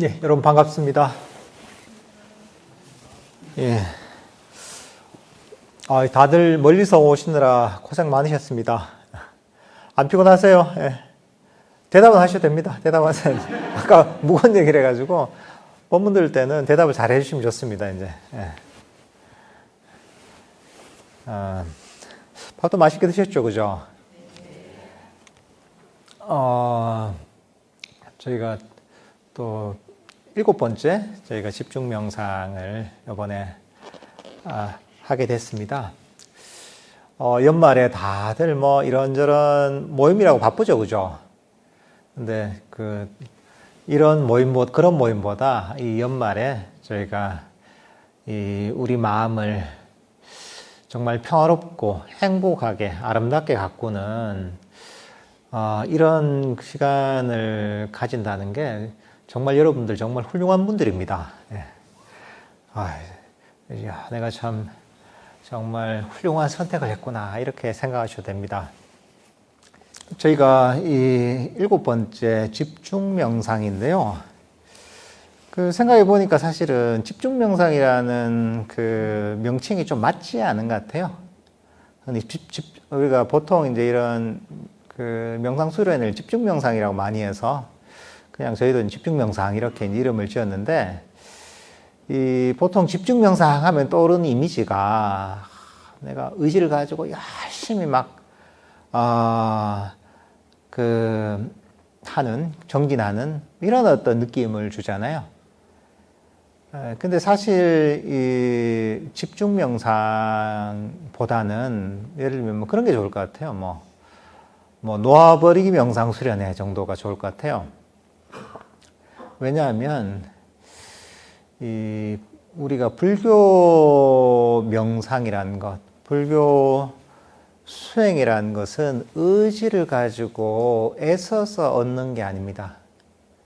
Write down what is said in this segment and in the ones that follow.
예, 여러분 반갑습니다. 예. 다들 멀리서 오시느라 고생 많으셨습니다. 안 피곤하세요? 예. 대답은 하셔도 됩니다. 대답하세요. 아까 무거운 얘기를 해가지고, 본문 들을 때는 대답을 잘 해주시면 좋습니다, 이제. 예. 밥도 맛있게 드셨죠, 그죠? 저희가 또 7번째 저희가 집중 명상을 이번에 하게 됐습니다. 연말에 다들 뭐 이런저런 모임이라고 바쁘죠, 그죠? 근데 이런 그런 모임보다 이 연말에 저희가 우리 마음을 정말 평화롭고 행복하게 아름답게 가꾸는 이런 시간을 가진다는 게 정말 여러분들 정말 훌륭한 분들입니다. 예. 내가 참 정말 훌륭한 선택을 했구나 이렇게 생각하셔도 됩니다. 저희가 이 7번째 집중 명상인데요. 생각해 보니까 사실은 집중 명상이라는 명칭이 좀 맞지 않은 것 같아요. 우리가 보통 이제 이런 명상 수련을 집중 명상이라고 많이 해서 그냥 저희도 집중 명상 이렇게 이름을 지었는데, 보통 집중 명상 하면 떠오르는 이미지가 내가 의지를 가지고 열심히 정진하는 이런 어떤 느낌을 주잖아요. 근데 사실 이 집중 명상보다는 예를 들면 뭐 그런 게 좋을 것 같아요. 뭐 놓아버리기 명상 수련회 정도가 좋을 것 같아요. 왜냐하면 우리가 불교 명상이라는 것, 불교 수행이라는 것은 의지를 가지고 애써서 얻는 게 아닙니다.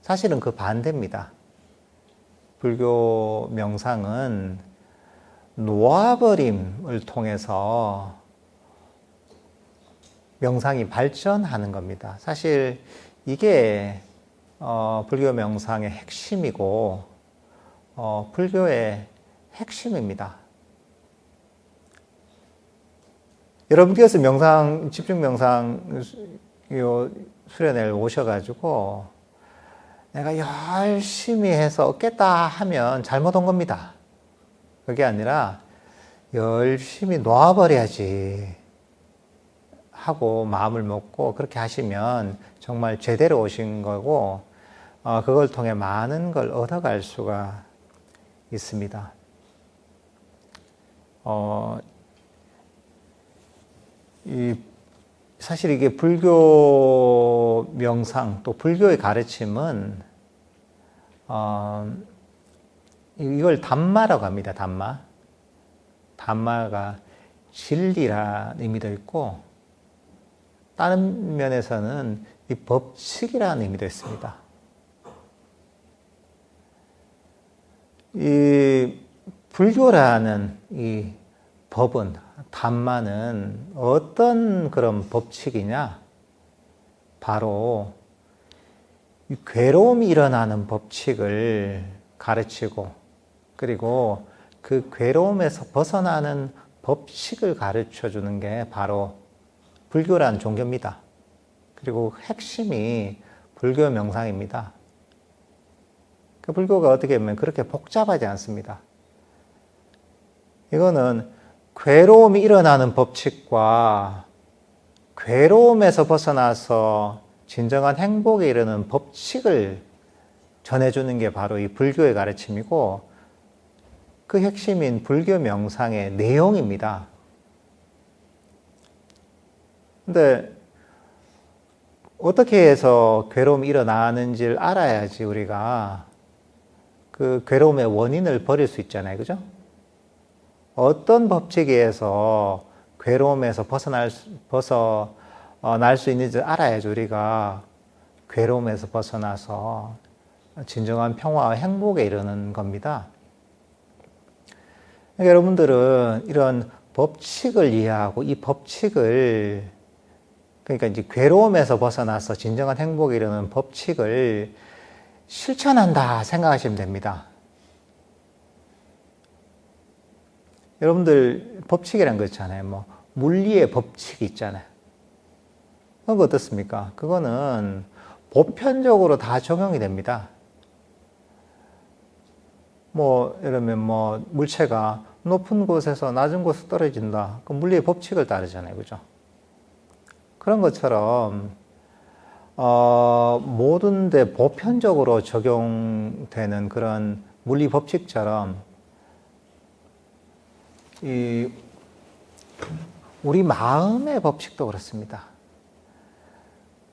사실은 그 반대입니다. 불교 명상은 놓아버림을 통해서 명상이 발전하는 겁니다. 사실 이게 불교 명상의 핵심이고 불교의 핵심입니다. 여러분께서 집중 명상 수련회를 오셔가지고 내가 열심히 해서 얻겠다 하면 잘못 온 겁니다. 그게 아니라 열심히 놓아버려야지 하고 마음을 먹고 그렇게 하시면 정말 제대로 오신 거고, 그걸 통해 많은 걸 얻어갈 수가 있습니다. 사실 이게 불교 명상 또 불교의 가르침은 이걸 담마라고 합니다. 담마가 진리라는 의미도 있고, 다른 면에서는 이 법칙이라는 의미도 있습니다. 이 불교라는 이 법은, 담마는 어떤 그런 법칙이냐? 바로 이 괴로움이 일어나는 법칙을 가르치고, 그리고 그 괴로움에서 벗어나는 법칙을 가르쳐 주는 게 바로 불교라는 종교입니다. 그리고 핵심이 불교 명상입니다. 불교가 어떻게 보면 그렇게 복잡하지 않습니다. 이거는 괴로움이 일어나는 법칙과 괴로움에서 벗어나서 진정한 행복에 이르는 법칙을 전해주는 게 바로 이 불교의 가르침이고, 그 핵심인 불교 명상의 내용입니다. 근데 어떻게 해서 괴로움이 일어나는지를 알아야지 우리가 그 괴로움의 원인을 버릴 수 있잖아요. 그죠? 어떤 법칙에 의해서 괴로움에서 벗어날 수 있는지 알아야지 우리가 괴로움에서 벗어나서 진정한 평화와 행복에 이르는 겁니다. 그러니까 여러분들은 이런 법칙을 이해하고 이 법칙을, 그러니까 이제 괴로움에서 벗어나서 진정한 행복에 이르는 법칙을 실천한다 생각하시면 됩니다. 여러분들 법칙이라는 거 있잖아요. 뭐 물리의 법칙이 있잖아요. 그거 어떻습니까? 그거는 보편적으로 다 적용이 됩니다. 뭐 이러면 뭐 물체가 높은 곳에서 낮은 곳으로 떨어진다. 그 물리의 법칙을 따르잖아요. 그죠? 그런 것처럼 모든 데 보편적으로 적용되는 그런 물리 법칙처럼 우리 마음의 법칙도 그렇습니다.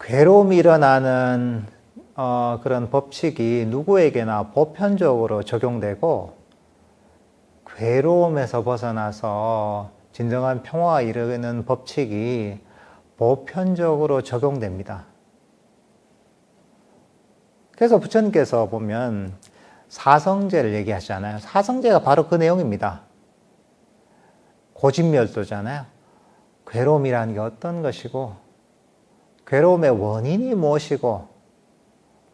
괴로움이 일어나는 그런 법칙이 누구에게나 보편적으로 적용되고, 괴로움에서 벗어나서 진정한 평화에 이르는 법칙이 보편적으로 적용됩니다. 그래서 부처님께서 보면 사성제를 얘기하시잖아요. 사성제가 바로 그 내용입니다. 고진멸도잖아요. 괴로움이라는 게 어떤 것이고, 괴로움의 원인이 무엇이고,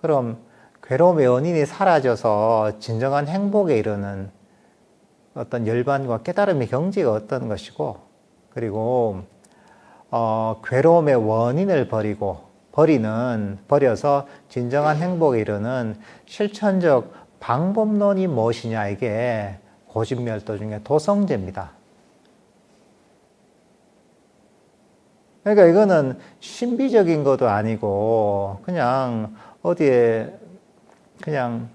그럼 괴로움의 원인이 사라져서 진정한 행복에 이르는 어떤 열반과 깨달음의 경지가 어떤 것이고, 그리고 괴로움의 원인을 버려서 진정한 행복에 이르는 실천적 방법론이 무엇이냐, 이게 고진멸도 중에 도성제입니다. 그러니까 이거는 신비적인 것도 아니고 그냥 어디에 그냥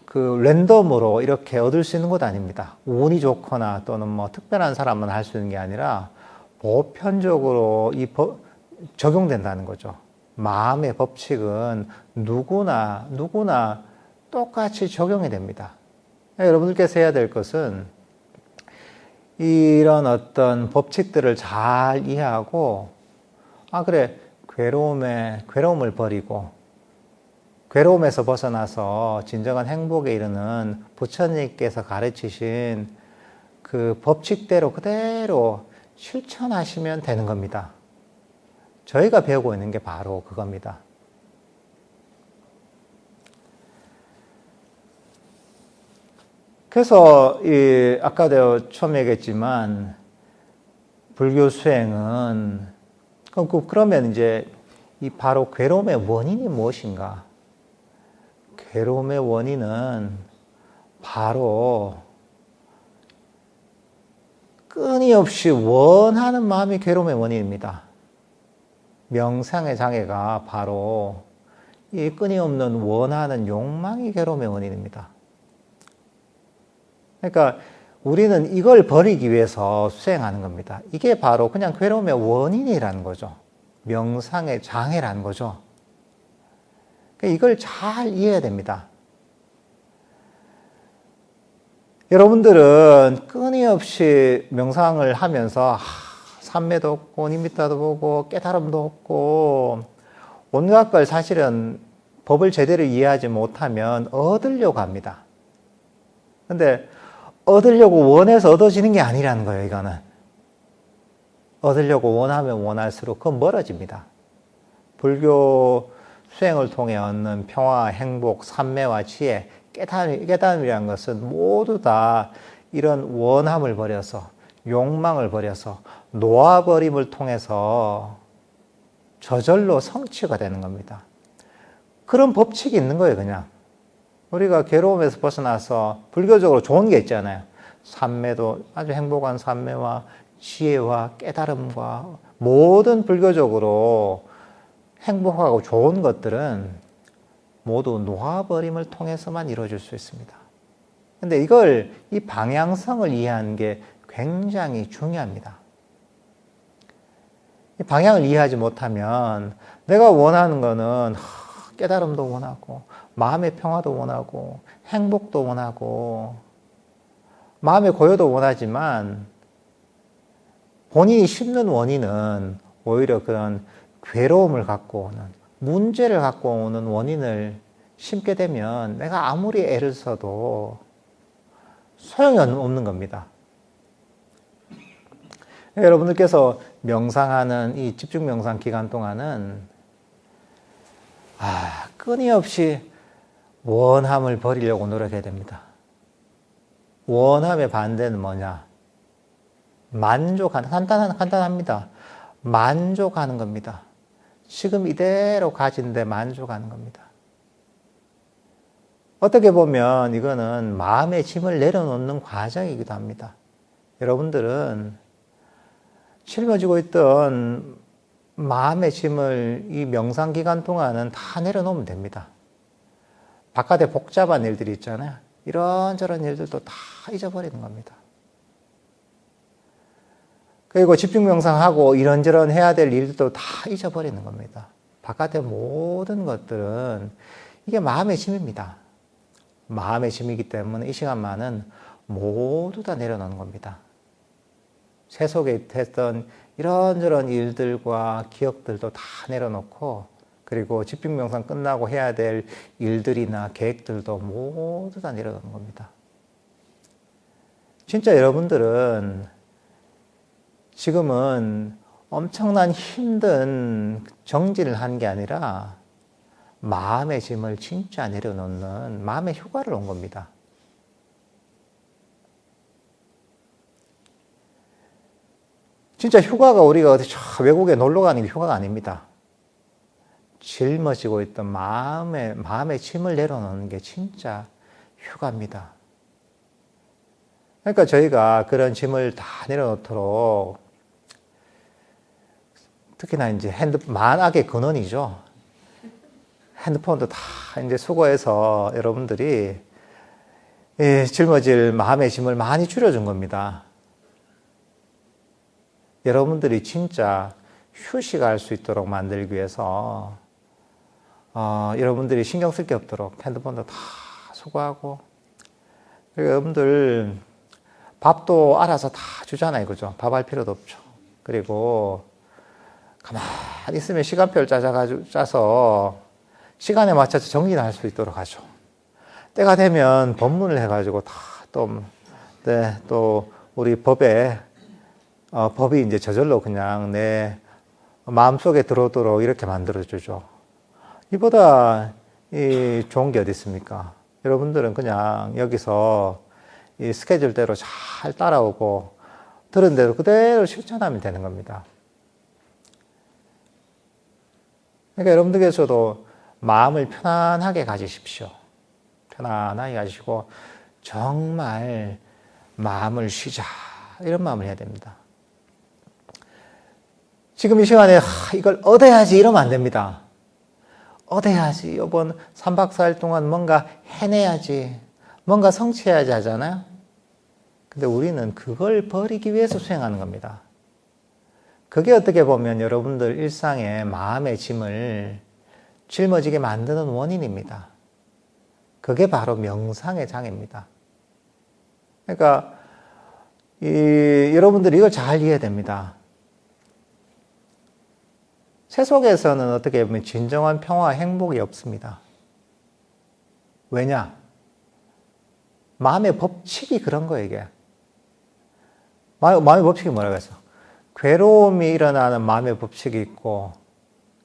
그 랜덤으로 이렇게 얻을 수 있는 것도 아닙니다. 운이 좋거나 또는 뭐 특별한 사람만 할 수 있는 게 아니라 보편적으로 적용된다는 거죠. 마음의 법칙은 누구나 똑같이 적용이 됩니다. 여러분들께서 해야 될 것은 이런 어떤 법칙들을 잘 이해하고, 그래, 괴로움을 버리고 괴로움에서 벗어나서 진정한 행복에 이르는 부처님께서 가르치신 그 법칙대로 그대로 실천하시면 되는 겁니다. 저희가 배우고 있는 게 바로 그겁니다. 그래서 아까도 처음 얘기했지만 불교 수행은 그러면 이제 이 바로 괴로움의 원인이 무엇인가? 괴로움의 원인은 바로 끊임없이 원하는 마음이 괴로움의 원인입니다. 명상의 장애가 바로 이 끊임없는 원하는 욕망이 괴로움의 원인입니다. 그러니까 우리는 이걸 버리기 위해서 수행하는 겁니다. 이게 바로 그냥 괴로움의 원인이라는 거죠. 명상의 장애라는 거죠. 그러니까 이걸 잘 이해해야 됩니다. 여러분들은 끊임없이 명상을 하면서 삼매도 없고 니미타도 보고 깨달음도 없고 온갖 걸 사실은 법을 제대로 이해하지 못하면 얻으려고 합니다. 근데 얻으려고 원해서 얻어지는 게 아니라는 거예요, 이거는. 얻으려고 원하면 원할수록 그건 멀어집니다. 불교 수행을 통해 얻는 평화, 행복, 삼매와 지혜, 깨달음이라는 것은 모두 다 이런 원함을 버려서, 욕망을 버려서 놓아버림을 통해서 저절로 성취가 되는 겁니다. 그런 법칙이 있는 거예요, 그냥. 우리가 괴로움에서 벗어나서 불교적으로 좋은 게 있잖아요. 삼매도 아주 행복한 삼매와 지혜와 깨달음과 모든 불교적으로 행복하고 좋은 것들은 모두 놓아버림을 통해서만 이루어질 수 있습니다. 근데 이 방향성을 이해하는 게 굉장히 중요합니다. 이 방향을 이해하지 못하면 내가 원하는 거는 깨달음도 원하고 마음의 평화도 원하고 행복도 원하고 마음의 고요도 원하지만 본인이 심는 원인은 오히려 그런 괴로움을 갖고 오는, 문제를 갖고 오는 원인을 심게 되면 내가 아무리 애를 써도 소용이 없는 겁니다. 여러분들께서 명상하는 이 집중 명상 기간 동안은 끊임없이 원함을 버리려고 노력해야 됩니다. 원함의 반대는 뭐냐? 만족하는, 간단합니다. 만족하는 겁니다. 지금 이대로 가진데 만족하는 겁니다. 어떻게 보면 이거는 마음의 짐을 내려놓는 과정이기도 합니다. 여러분들은 짊어지고 있던 마음의 짐을 이 명상 기간 동안은 다 내려놓으면 됩니다. 바깥에 복잡한 일들이 있잖아요. 이런저런 일들도 다 잊어버리는 겁니다. 그리고 집중 명상하고 이런저런 해야 될 일들도 다 잊어버리는 겁니다. 바깥의 모든 것들은 이게 마음의 짐입니다. 마음의 짐이기 때문에 이 시간만은 모두 다 내려놓는 겁니다. 세속에 했던 이런저런 일들과 기억들도 다 내려놓고, 그리고 집중 명상 끝나고 해야 될 일들이나 계획들도 모두 다 내려놓는 겁니다. 진짜 여러분들은 지금은 엄청난 힘든 정진을 한 게 아니라 마음의 짐을 진짜 내려놓는 마음의 휴가를 온 겁니다. 진짜 휴가가 우리가 어디 외국에 놀러 가는 게 휴가가 아닙니다. 짊어지고 있던 마음의 짐을 내려놓는 게 진짜 휴가입니다. 그러니까 저희가 그런 짐을 다 내려놓도록, 특히나 이제 만악의 근원이죠. 핸드폰도 다 이제 수거해서 여러분들이 짊어질 마음의 짐을 많이 줄여준 겁니다. 여러분들이 진짜 휴식할 수 있도록 만들기 위해서 여러분들이 신경 쓸 게 없도록 핸드폰도 다 수거하고, 그리고 여러분들 밥도 알아서 다 주잖아요. 그죠? 밥 할 필요도 없죠. 그리고 가만히 있으면 시간표를 짜서 시간에 맞춰서 정진할 수 있도록 하죠. 때가 되면 법문을 해가지고 또 우리 법이 이제 저절로 그냥 내 마음속에 들어오도록 이렇게 만들어주죠. 이보다 좋은 게 어디 있습니까? 여러분들은 그냥 여기서 이 스케줄대로 잘 따라오고 들은 대로 그대로 실천하면 되는 겁니다. 그러니까 여러분들께서도 마음을 편안하게 가지십시오. 편안하게 가지시고 정말 마음을 쉬자, 이런 마음을 해야 됩니다. 지금 이 시간에 이걸 얻어야지 이러면 안 됩니다. 얻어야지, 이번 3박 4일 동안 뭔가 해내야지, 뭔가 성취해야지 하잖아요. 근데 우리는 그걸 버리기 위해서 수행하는 겁니다. 그게 어떻게 보면 여러분들 일상의 마음의 짐을 짊어지게 만드는 원인입니다. 그게 바로 명상의 장애입니다. 그러니까 여러분들이 이걸 잘 이해해야 됩니다. 세속에서는 어떻게 보면 진정한 평화와 행복이 없습니다. 왜냐? 마음의 법칙이 그런 거예요, 이게. 마음의 법칙이 뭐라고 했어? 괴로움이 일어나는 마음의 법칙이 있고,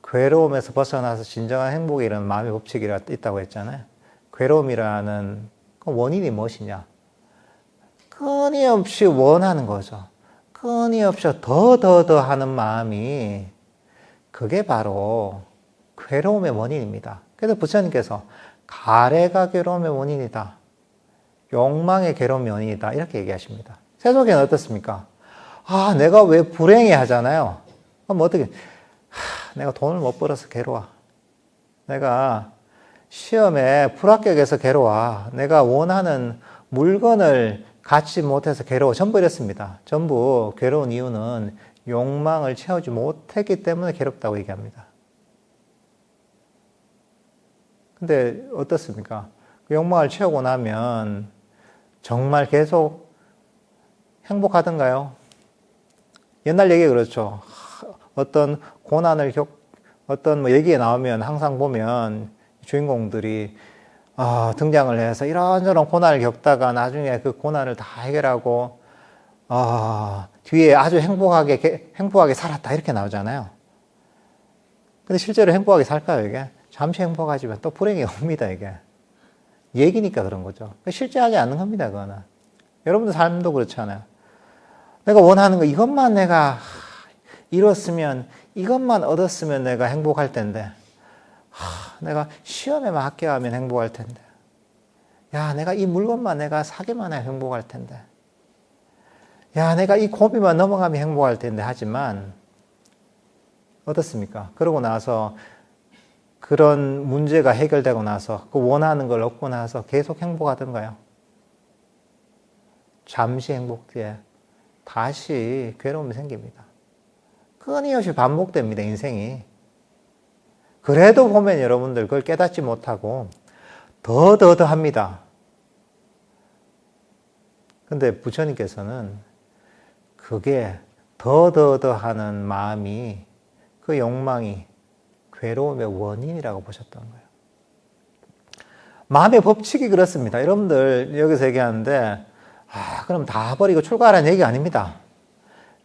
괴로움에서 벗어나서 진정한 행복이 일어나는 마음의 법칙이 있다고 했잖아요. 괴로움이라는 그 원인이 무엇이냐? 끊임없이 원하는 거죠. 끊임없이 더 하는 마음이, 그게 바로 괴로움의 원인입니다. 그래서 부처님께서 가래가 괴로움의 원인이다, 욕망의 괴로움의 원인이다, 이렇게 얘기하십니다. 세속에는 어떻습니까? 내가 왜 불행해 하잖아요. 그럼 어떻게? 내가 돈을 못 벌어서 괴로워. 내가 시험에 불합격해서 괴로워. 내가 원하는 물건을 갖지 못해서 괴로워. 전부 이렇습니다. 전부 괴로운 이유는 욕망을 채우지 못했기 때문에 괴롭다고 얘기합니다. 근데 어떻습니까? 그 욕망을 채우고 나면 정말 계속 행복하던가요? 옛날 얘기 그렇죠. 어떤 고난을 어떤 얘기에 나오면 항상 보면 주인공들이 등장을 해서 이런저런 고난을 겪다가 나중에 그 고난을 다 해결하고 뒤에 아주 행복하게 살았다, 이렇게 나오잖아요. 근데 실제로 행복하게 살까요, 이게? 잠시 행복하지만 또 불행이 옵니다, 이게. 얘기니까 그런 거죠. 실제 하지 않는 겁니다, 그거는. 여러분들 삶도 그렇잖아요. 내가 원하는 거, 이것만 내가 이뤘으면, 이것만 얻었으면 내가 행복할 텐데. 내가 시험에만 합격하면 행복할 텐데. 야, 내가 이 물건만 내가 사기만 하면 행복할 텐데. 야, 내가 이 고비만 넘어가면 행복할 텐데. 하지만, 어떻습니까? 그러고 나서 그런 문제가 해결되고 나서 그 원하는 걸 얻고 나서 계속 행복하던가요? 잠시 행복 뒤에 다시 괴로움이 생깁니다. 끊임없이 반복됩니다, 인생이. 그래도 보면 여러분들 그걸 깨닫지 못하고 더 합니다. 근데 부처님께서는 그게 더 하는 마음이, 그 욕망이 괴로움의 원인이라고 보셨던 거예요. 마음의 법칙이 그렇습니다. 여러분들 여기서 얘기하는데, 그럼 다 버리고 출가하라는 얘기 아닙니다.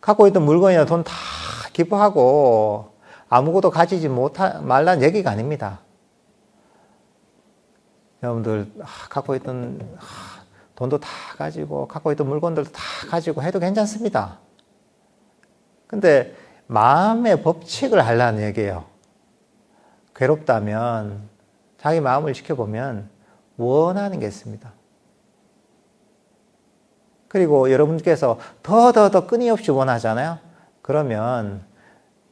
갖고 있던 물건이나 돈 다 기부하고 아무것도 가지지 말라는 얘기가 아닙니다. 여러분들 갖고 있던 돈도 다 가지고 갖고 있던 물건들도 다 가지고 해도 괜찮습니다. 근데 마음의 법칙을 하려는 얘기예요. 괴롭다면 자기 마음을 지켜보면 원하는 게 있습니다. 그리고 여러분께서 더 끊임없이 원하잖아요. 그러면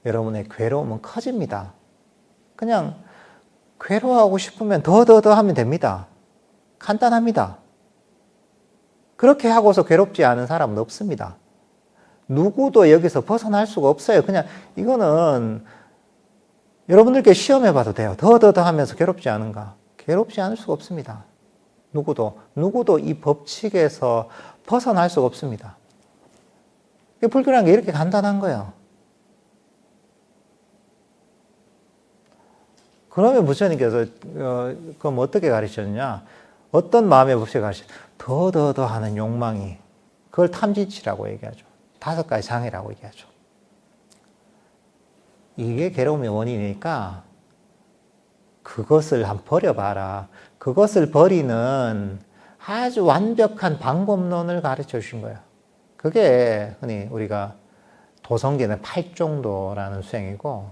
여러분의 괴로움은 커집니다. 그냥 괴로워하고 싶으면 더 하면 됩니다. 간단합니다. 그렇게 하고서 괴롭지 않은 사람은 없습니다. 누구도 여기서 벗어날 수가 없어요. 그냥 이거는 여러분들께 시험해봐도 돼요. 더 하면서 괴롭지 않은가? 괴롭지 않을 수가 없습니다. 누구도 이 법칙에서 벗어날 수가 없습니다. 불교라는 게 이렇게 간단한 거예요. 그러면 부처님께서 그럼 어떻게 가르쳤느냐? 어떤 마음의 법칙을 가르쳤냐? 더 하는 욕망이, 그걸 탐진치라고 얘기하죠. 5가지 장애라고 얘기하죠. 이게 괴로움의 원인이니까 그것을 한번 버려봐라. 그것을 버리는 아주 완벽한 방법론을 가르쳐 주신 거예요. 그게 흔히 우리가 도성계는 8종도라는 수행이고,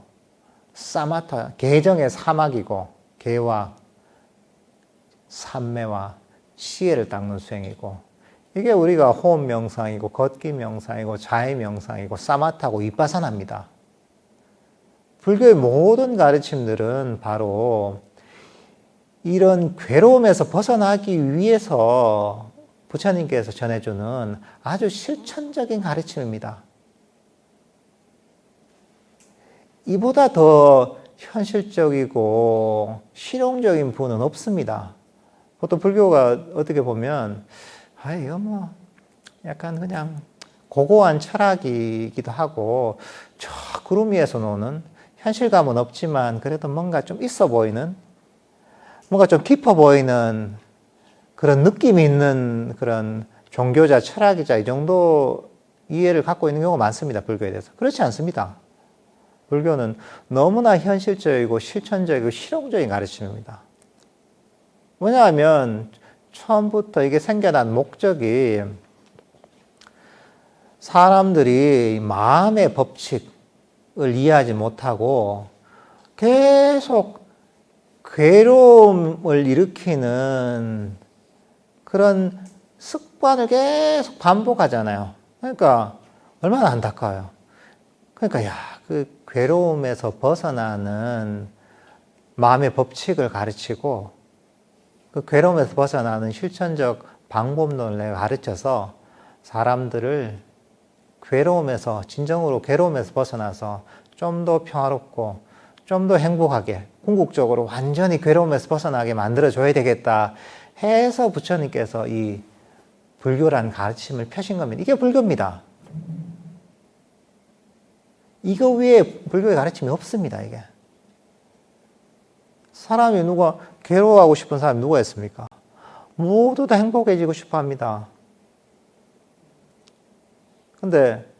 사마타, 계정의 사막이고, 계와 삼매와 시해를 닦는 수행이고, 이게 우리가 호흡 명상이고, 걷기 명상이고, 자해 명상이고, 사마타고, 위파사나입니다. 불교의 모든 가르침들은 바로 이런 괴로움에서 벗어나기 위해서 부처님께서 전해주는 아주 실천적인 가르침입니다. 이보다 더 현실적이고 실용적인 부분은 없습니다. 보통 불교가 어떻게 보면, 이거 뭐 약간 그냥 고고한 철학이기도 하고, 저 구름 위에서 노는, 현실감은 없지만 그래도 뭔가 좀 있어 보이는, 뭔가 좀 깊어 보이는 그런 느낌이 있는 그런 종교자, 철학이자 이 정도 이해를 갖고 있는 경우가 많습니다. 불교에 대해서. 그렇지 않습니다. 불교는 너무나 현실적이고 실천적이고 실용적인 가르침입니다. 왜냐하면 처음부터 이게 생겨난 목적이 사람들이 마음의 법칙을 이해하지 못하고 계속 괴로움을 일으키는 그런 습관을 계속 반복하잖아요. 그러니까 얼마나 안타까워요. 그러니까 그 괴로움에서 벗어나는 마음의 법칙을 가르치고, 그 괴로움에서 벗어나는 실천적 방법론을 내가 가르쳐서 사람들을 괴로움에서, 진정으로 괴로움에서 벗어나서 좀 더 평화롭고 좀 더 행복하게, 궁극적으로 완전히 괴로움에서 벗어나게 만들어줘야 되겠다 해서 부처님께서 이 불교라는 가르침을 펴신 겁니다. 이게 불교입니다. 이거 외에 불교의 가르침이 없습니다, 이게. 사람이 누가 괴로워하고 싶은 사람이 누가 있습니까? 모두 다 행복해지고 싶어 합니다. 근데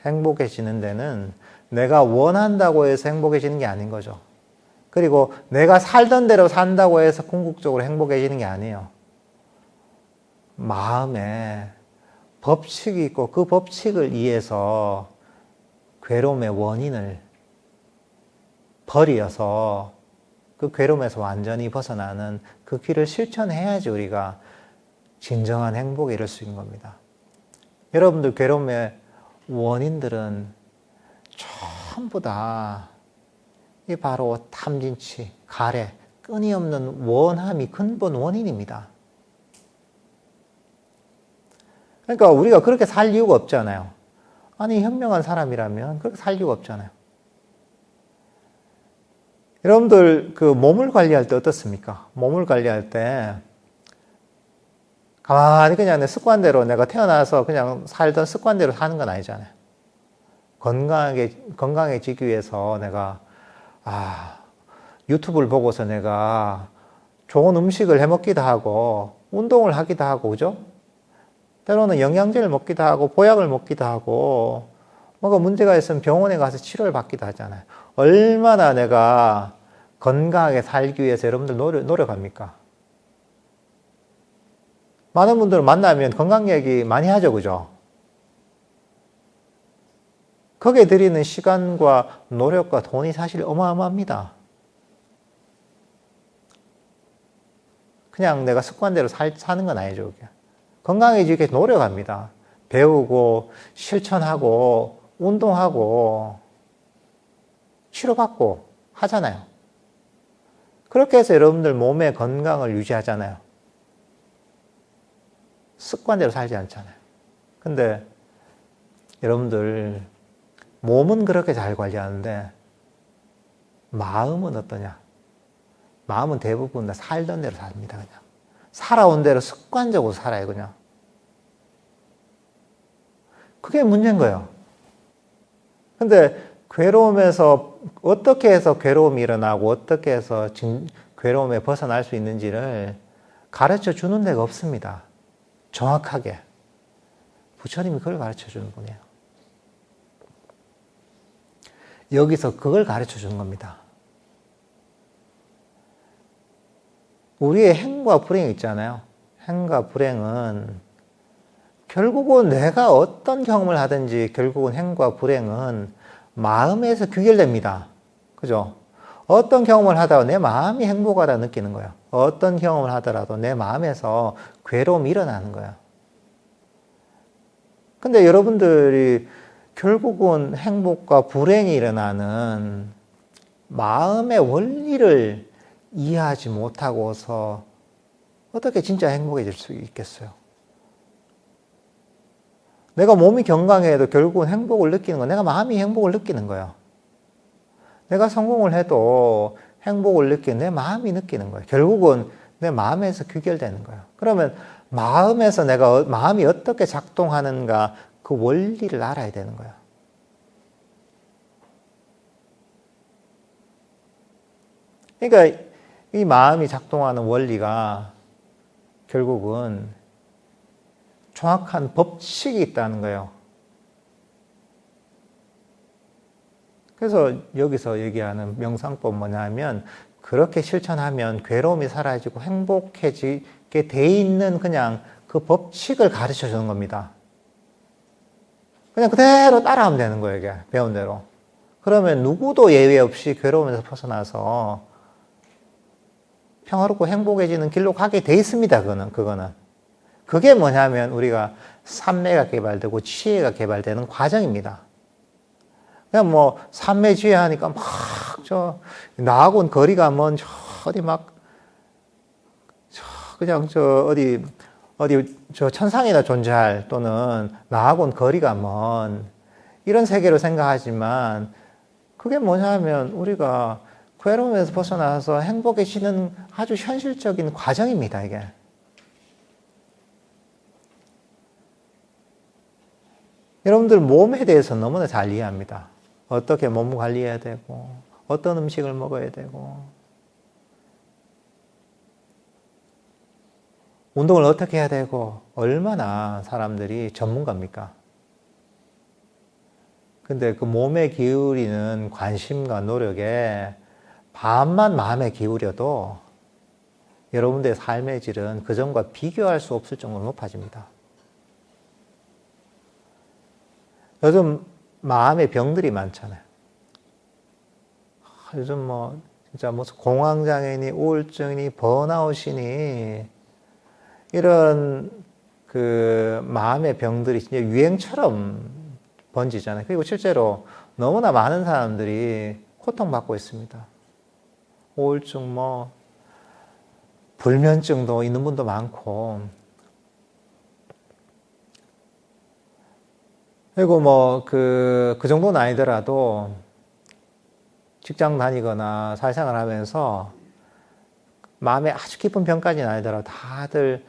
행복해지는 데는 내가 원한다고 해서 행복해지는 게 아닌 거죠. 그리고 내가 살던 대로 산다고 해서 궁극적으로 행복해지는 게 아니에요. 마음에 법칙이 있고 그 법칙을 이해해서 괴로움의 원인을 버려서 그 괴로움에서 완전히 벗어나는 그 길을 실천해야지 우리가 진정한 행복에 이를 수 있는 겁니다. 여러분들 괴로움의 원인들은 전부 다 이 바로 탐진치, 가래, 끊임없는 원함이 근본 원인입니다. 그러니까 우리가 그렇게 살 이유가 없잖아요. 아니 현명한 사람이라면 그렇게 살 이유가 없잖아요. 여러분들 그 몸을 관리할 때 어떻습니까? 몸을 관리할 때 가만히 그냥 내 습관대로 내가 태어나서 그냥 살던 습관대로 사는 건 아니잖아요. 건강해지기 위해서 내가 유튜브를 보고서 내가 좋은 음식을 해 먹기도 하고 운동을 하기도 하고 그죠? 때로는 영양제를 먹기도 하고 보약을 먹기도 하고 뭔가 문제가 있으면 병원에 가서 치료를 받기도 하잖아요. 얼마나 내가 건강하게 살기 위해서 여러분들 노력합니까? 많은 분들 만나면 건강 얘기 많이 하죠, 그죠? 거기에 들이는 시간과 노력과 돈이 사실 어마어마합니다. 그냥 내가 습관대로 사는 건 아니죠. 건강해지기 위해서 노력합니다. 배우고, 실천하고, 운동하고, 치료받고 하잖아요. 그렇게 해서 여러분들 몸의 건강을 유지하잖아요. 습관대로 살지 않잖아요. 근데 여러분들 몸은 그렇게 잘 관리하는데 마음은 어떠냐? 마음은 대부분 다 살던 대로 삽니다. 그냥 살아온 대로 습관적으로 살아요. 그냥 그게 문제인 거예요. 근데 괴로움에서 어떻게 해서 괴로움이 일어나고 어떻게 해서 괴로움에 벗어날 수 있는지를 가르쳐 주는 데가 없습니다. 정확하게 부처님이 그걸 가르쳐 주는 분이에요. 여기서 그걸 가르쳐 주는 겁니다. 우리의 행과 불행이 있잖아요. 행과 불행은 결국은 내가 어떤 경험을 하든지 결국은 행과 불행은 마음에서 귀결됩니다. 그죠? 어떤 경험을 하다가 내 마음이 행복하다 느끼는 거예요. 어떤 경험을 하더라도 내 마음에서 괴로움이 일어나는 거예요. 근데 여러분들이 결국은 행복과 불행이 일어나는 마음의 원리를 이해하지 못하고서 어떻게 진짜 행복해질 수 있겠어요? 내가 몸이 건강해도 결국은 행복을 느끼는 건 내가 마음이 행복을 느끼는 거예요. 내가 성공을 해도 행복을 느끼는 내 마음이 느끼는 거예요. 결국은 내 마음에서 귀결되는 거예요. 그러면 마음에서 마음이 어떻게 작동하는가 그 원리를 알아야 되는 거예요. 그러니까 이 마음이 작동하는 원리가 결국은 정확한 법칙이 있다는 거예요. 그래서 여기서 얘기하는 명상법 뭐냐면 그렇게 실천하면 괴로움이 사라지고 행복해지게 돼 있는 그냥 그 법칙을 가르쳐 주는 겁니다. 그냥 그대로 따라하면 되는 거예요, 이게. 배운 대로. 그러면 누구도 예외 없이 괴로움에서 벗어나서 평화롭고 행복해지는 길로 가게 돼 있습니다, 그거는. 그게 뭐냐면 우리가 삼매가 개발되고 지혜가 개발되는 과정입니다. 그냥 뭐 삼매지혜 하니까 막 나하고는 거리가 먼 어디 막 그냥 어디 천상이나 존재할 또는 나하고는 거리가 먼 이런 세계로 생각하지만 그게 뭐냐면 우리가 괴로움에서 벗어나서 행복해지는 아주 현실적인 과정입니다, 이게. 여러분들 몸에 대해서 너무나 잘 이해합니다. 어떻게 몸 관리해야 되고 어떤 음식을 먹어야 되고 운동을 어떻게 해야 되고 얼마나 사람들이 전문가입니까? 근데 그 몸에 기울이는 관심과 노력에 반만 마음에 기울여도 여러분들의 삶의 질은 그전과 비교할 수 없을 정도로 높아집니다. 요즘 마음의 병들이 많잖아요. 요즘 뭐 진짜 무슨 공황장애니 우울증이니 번아웃이니 이런 그 마음의 병들이 진짜 유행처럼 번지잖아요. 그리고 실제로 너무나 많은 사람들이 고통받고 있습니다. 우울증 뭐 불면증도 있는 분도 많고, 그리고 뭐 그 정도는 아니더라도 직장 다니거나 사회생활 하면서 마음에 아주 깊은 병까지는 아니더라도 다들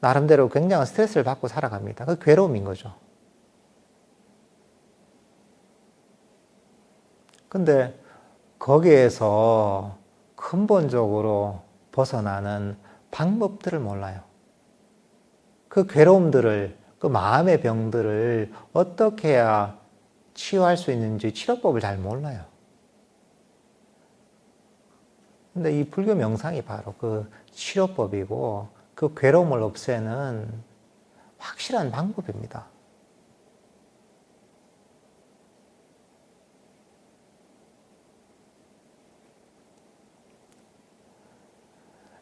나름대로 굉장한 스트레스를 받고 살아갑니다. 그 괴로움인 거죠. 근데 거기에서 근본적으로 벗어나는 방법들을 몰라요. 그 괴로움들을, 그 마음의 병들을 어떻게 해야 치유할 수 있는지 치료법을 잘 몰라요. 근데 이 불교 명상이 바로 그 치료법이고 그 괴로움을 없애는 확실한 방법입니다.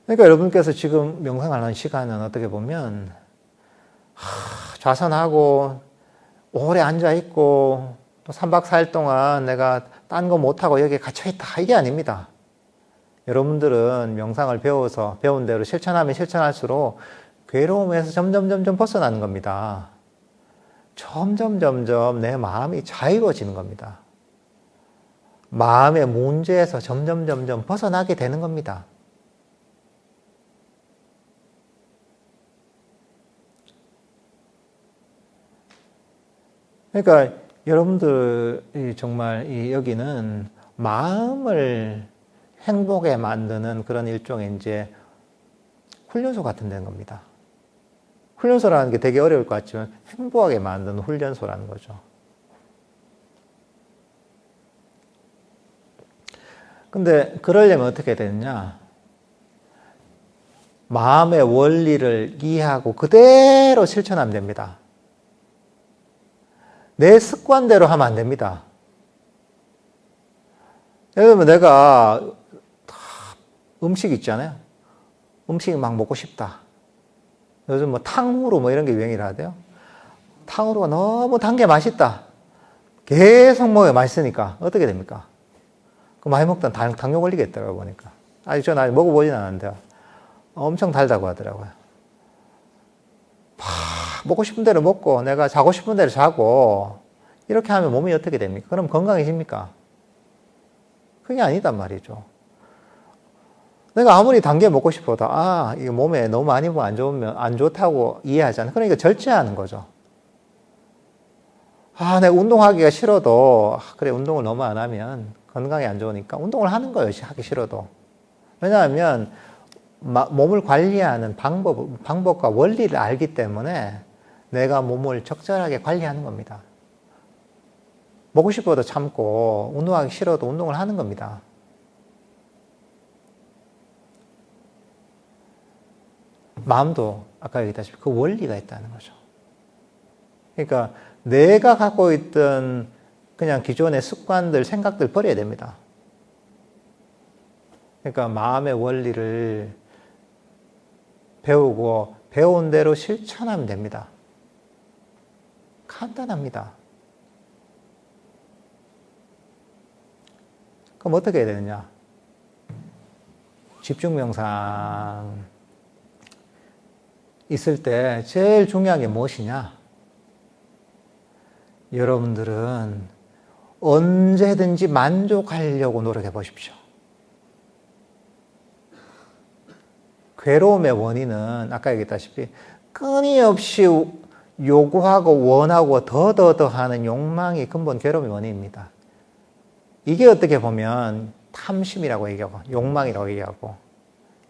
그러니까 여러분께서 지금 명상하는 시간은 어떻게 보면 좌선하고 오래 앉아있고 또 3박 4일 동안 내가 딴 거 못하고 여기에 갇혀있다 이게 아닙니다. 여러분들은 명상을 배워서 배운 대로 실천하면 실천할수록 괴로움에서 점점 벗어나는 겁니다. 점점 내 마음이 자유로워지는 겁니다. 마음의 문제에서 점점 벗어나게 되는 겁니다. 그러니까 여러분들이 정말 여기는 마음을 행복에 만드는 그런 일종의 이제 훈련소 같은 데인 겁니다. 훈련소라는 게 되게 어려울 것 같지만 행복하게 만드는 훈련소라는 거죠. 근데 그러려면 어떻게 되느냐? 마음의 원리를 이해하고 그대로 실천하면 됩니다. 내 습관대로 하면 안 됩니다. 예를 들면 내가 음식 있잖아요. 음식이 막 먹고 싶다. 요즘 뭐 탕후루 뭐 이런 게 유행이라대요. 탕후루가 너무 단 게 맛있다. 계속 먹어요. 맛있으니까. 어떻게 됩니까? 그 많이 먹다 당뇨 걸리겠더라고요. 보니까. 아직 전 아직 먹어보진 않았는데요. 엄청 달다고 하더라고요. 먹고 싶은 대로 먹고 내가 자고 싶은 대로 자고 이렇게 하면 몸이 어떻게 됩니까? 그럼 건강해집니까? 그게 아니단 말이죠. 내가 아무리 단 게 먹고 싶어도 이거 몸에 너무 많이 먹으면 안 좋다고 이해하잖아요. 그러니까 절제하는 거죠. 내가 운동하기가 싫어도 그래 운동을 너무 안 하면 건강에 안 좋으니까 운동을 하는 거예요. 하기 싫어도. 왜냐하면 몸을 관리하는 방법과 원리를 알기 때문에 내가 몸을 적절하게 관리하는 겁니다. 먹고 싶어도 참고 운동하기 싫어도 운동을 하는 겁니다. 마음도 아까 얘기했다시피 그 원리가 있다는 거죠. 그러니까 내가 갖고 있던 그냥 기존의 습관들, 생각들 버려야 됩니다. 그러니까 마음의 원리를 배우고 배운 대로 실천하면 됩니다. 간단합니다. 그럼 어떻게 해야 되느냐? 집중 명상 있을 때 제일 중요한 게 무엇이냐? 여러분들은 언제든지 만족하려고 노력해 보십시오. 괴로움의 원인은 아까 얘기했다시피 끊임없이 요구하고 원하고 더 하는 욕망이 근본 괴로움의 원인입니다. 이게 어떻게 보면 탐심이라고 얘기하고 욕망이라고 얘기하고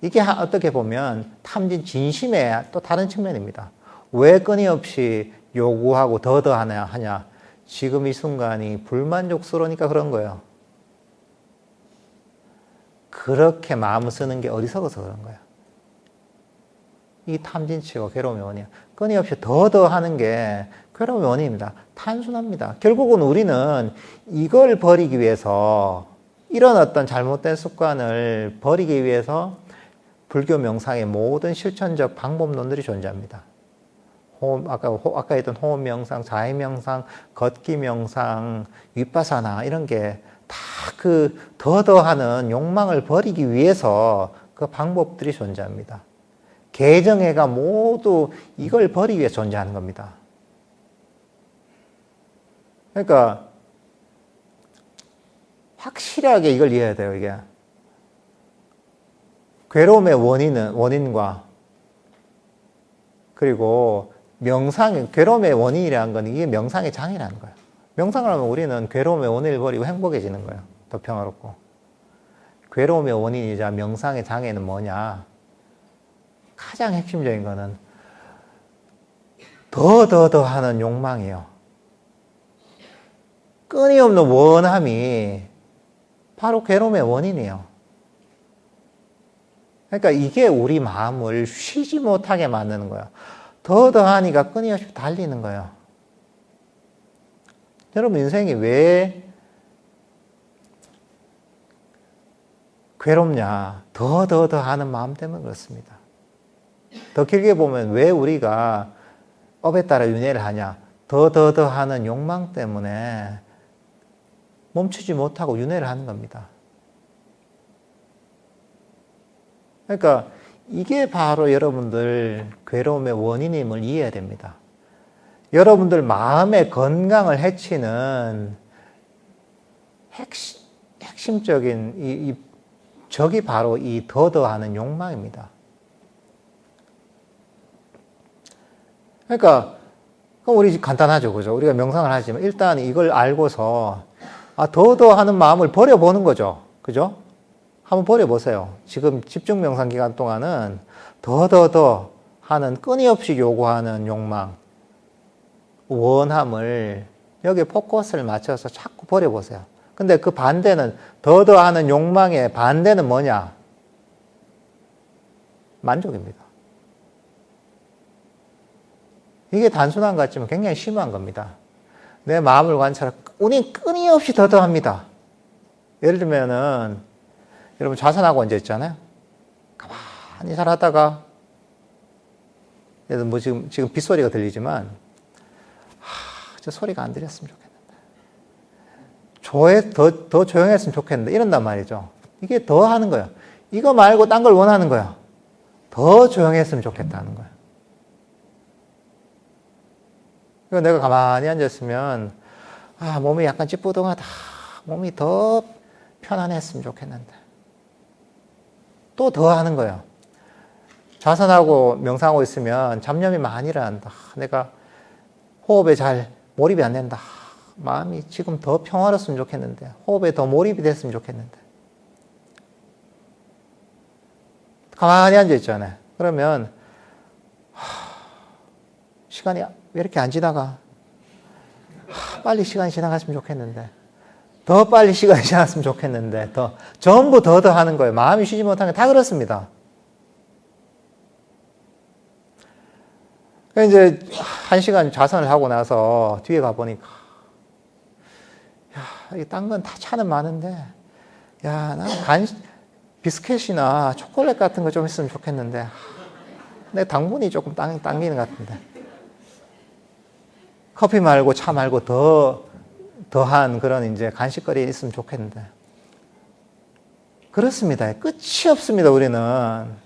이게 어떻게 보면 탐진 진심의 또 다른 측면입니다. 왜 끊임없이 요구하고 더 하냐? 지금 이 순간이 불만족스러우니까 그런 거예요. 그렇게 마음을 쓰는 게 어리석어서 그런 거야. 이 탐진치고 괴로움의 원이야. 끊임없이 더 하는 게 괴로움의 원인입니다. 단순합니다. 결국은 우리는 이걸 버리기 위해서, 이런 어떤 잘못된 습관을 버리기 위해서 불교 명상의 모든 실천적 방법론들이 존재합니다. 아까 했던 호흡 명상, 자해 명상, 걷기 명상, 윗바사나 이런 게 다 그 더하는 욕망을 버리기 위해서 그 방법들이 존재합니다. 개정회가 모두 이걸 버리기 위해 존재하는 겁니다. 그러니까 확실하게 이걸 이해해야 돼요, 이게. 괴로움의 원인과 그리고 괴로움의 원인이라는 건 이게 명상의 장이라는 거예요. 명상을 하면 우리는 괴로움의 원인을 버리고 행복해지는 거예요. 더 평화롭고. 괴로움의 원인이자 명상의 장애는 뭐냐? 가장 핵심적인 거는 더 하는 욕망이에요. 끊임없는 원함이 바로 괴로움의 원인이에요. 그러니까 이게 우리 마음을 쉬지 못하게 만드는 거예요. 더하니까 끊임없이 달리는 거예요. 여러분 인생이 왜 괴롭냐? 더 하는 마음 때문에 그렇습니다. 더 길게 보면 왜 우리가 업에 따라 윤회를 하냐? 더 하는 욕망 때문에 멈추지 못하고 윤회를 하는 겁니다. 그러니까 이게 바로 여러분들 괴로움의 원인임을 이해해야 됩니다. 여러분들 마음의 건강을 해치는 핵심적인 이 적이 바로 이 더하는 욕망입니다. 그러니까 우리 간단하죠, 그죠? 우리가 명상을 하지만 일단 이걸 알고서 더하는 마음을 버려보는 거죠, 그죠? 한번 버려보세요. 지금 집중 명상 기간 동안은 더 하는 끊임없이 요구하는 욕망, 원함을 여기에 포커스를 맞춰서 자꾸 버려보세요. 근데 그 반대는 더하는 욕망의 반대는 뭐냐? 만족입니다. 이게 단순한 것 같지만 굉장히 심한 겁니다. 내 마음을 관찰하고 우리는 끊임없이 더합니다. 예를 들면은 여러분 좌선하고 앉아 있잖아요. 가만히 살았다가 뭐 지금 빗소리가 들리지만 저 소리가 안 들렸으면 좋겠는데 더 조용했으면 좋겠는데 이런단 말이죠. 이게 더 하는 거예요. 이거 말고 딴 걸 원하는 거예요. 더 조용했으면 좋겠다는 거예요. 그러니까 내가 가만히 앉았으면 몸이 약간 찌뿌둥하다. 몸이 더 편안했으면 좋겠는데 또 더 하는 거예요. 좌선하고 명상하고 있으면 잡념이 많이 일어난다. 내가 호흡에 잘 몰입이 안 된다. 마음이 지금 더 평화로웠으면 좋겠는데 호흡에 더 몰입이 됐으면 좋겠는데 가만히 앉아 있잖아요. 그러면 시간이 왜 이렇게 안 지나가? 빨리 시간이 지나갔으면 좋겠는데 더 빨리 시간이 지났으면 좋겠는데 전부 더 하는 거예요. 마음이 쉬지 못하는 게 다 그렇습니다. 이제 1시간 좌선을 하고 나서 뒤에 가보니까 딴 건 다 차는 많은데 난 비스켓이나 초콜릿 같은 거 좀 있으면 좋겠는데 내 당분이 조금 당기는 것 같은데 커피 말고 차 말고 더한 그런 이제 간식거리 있으면 좋겠는데 그렇습니다. 끝이 없습니다. 우리는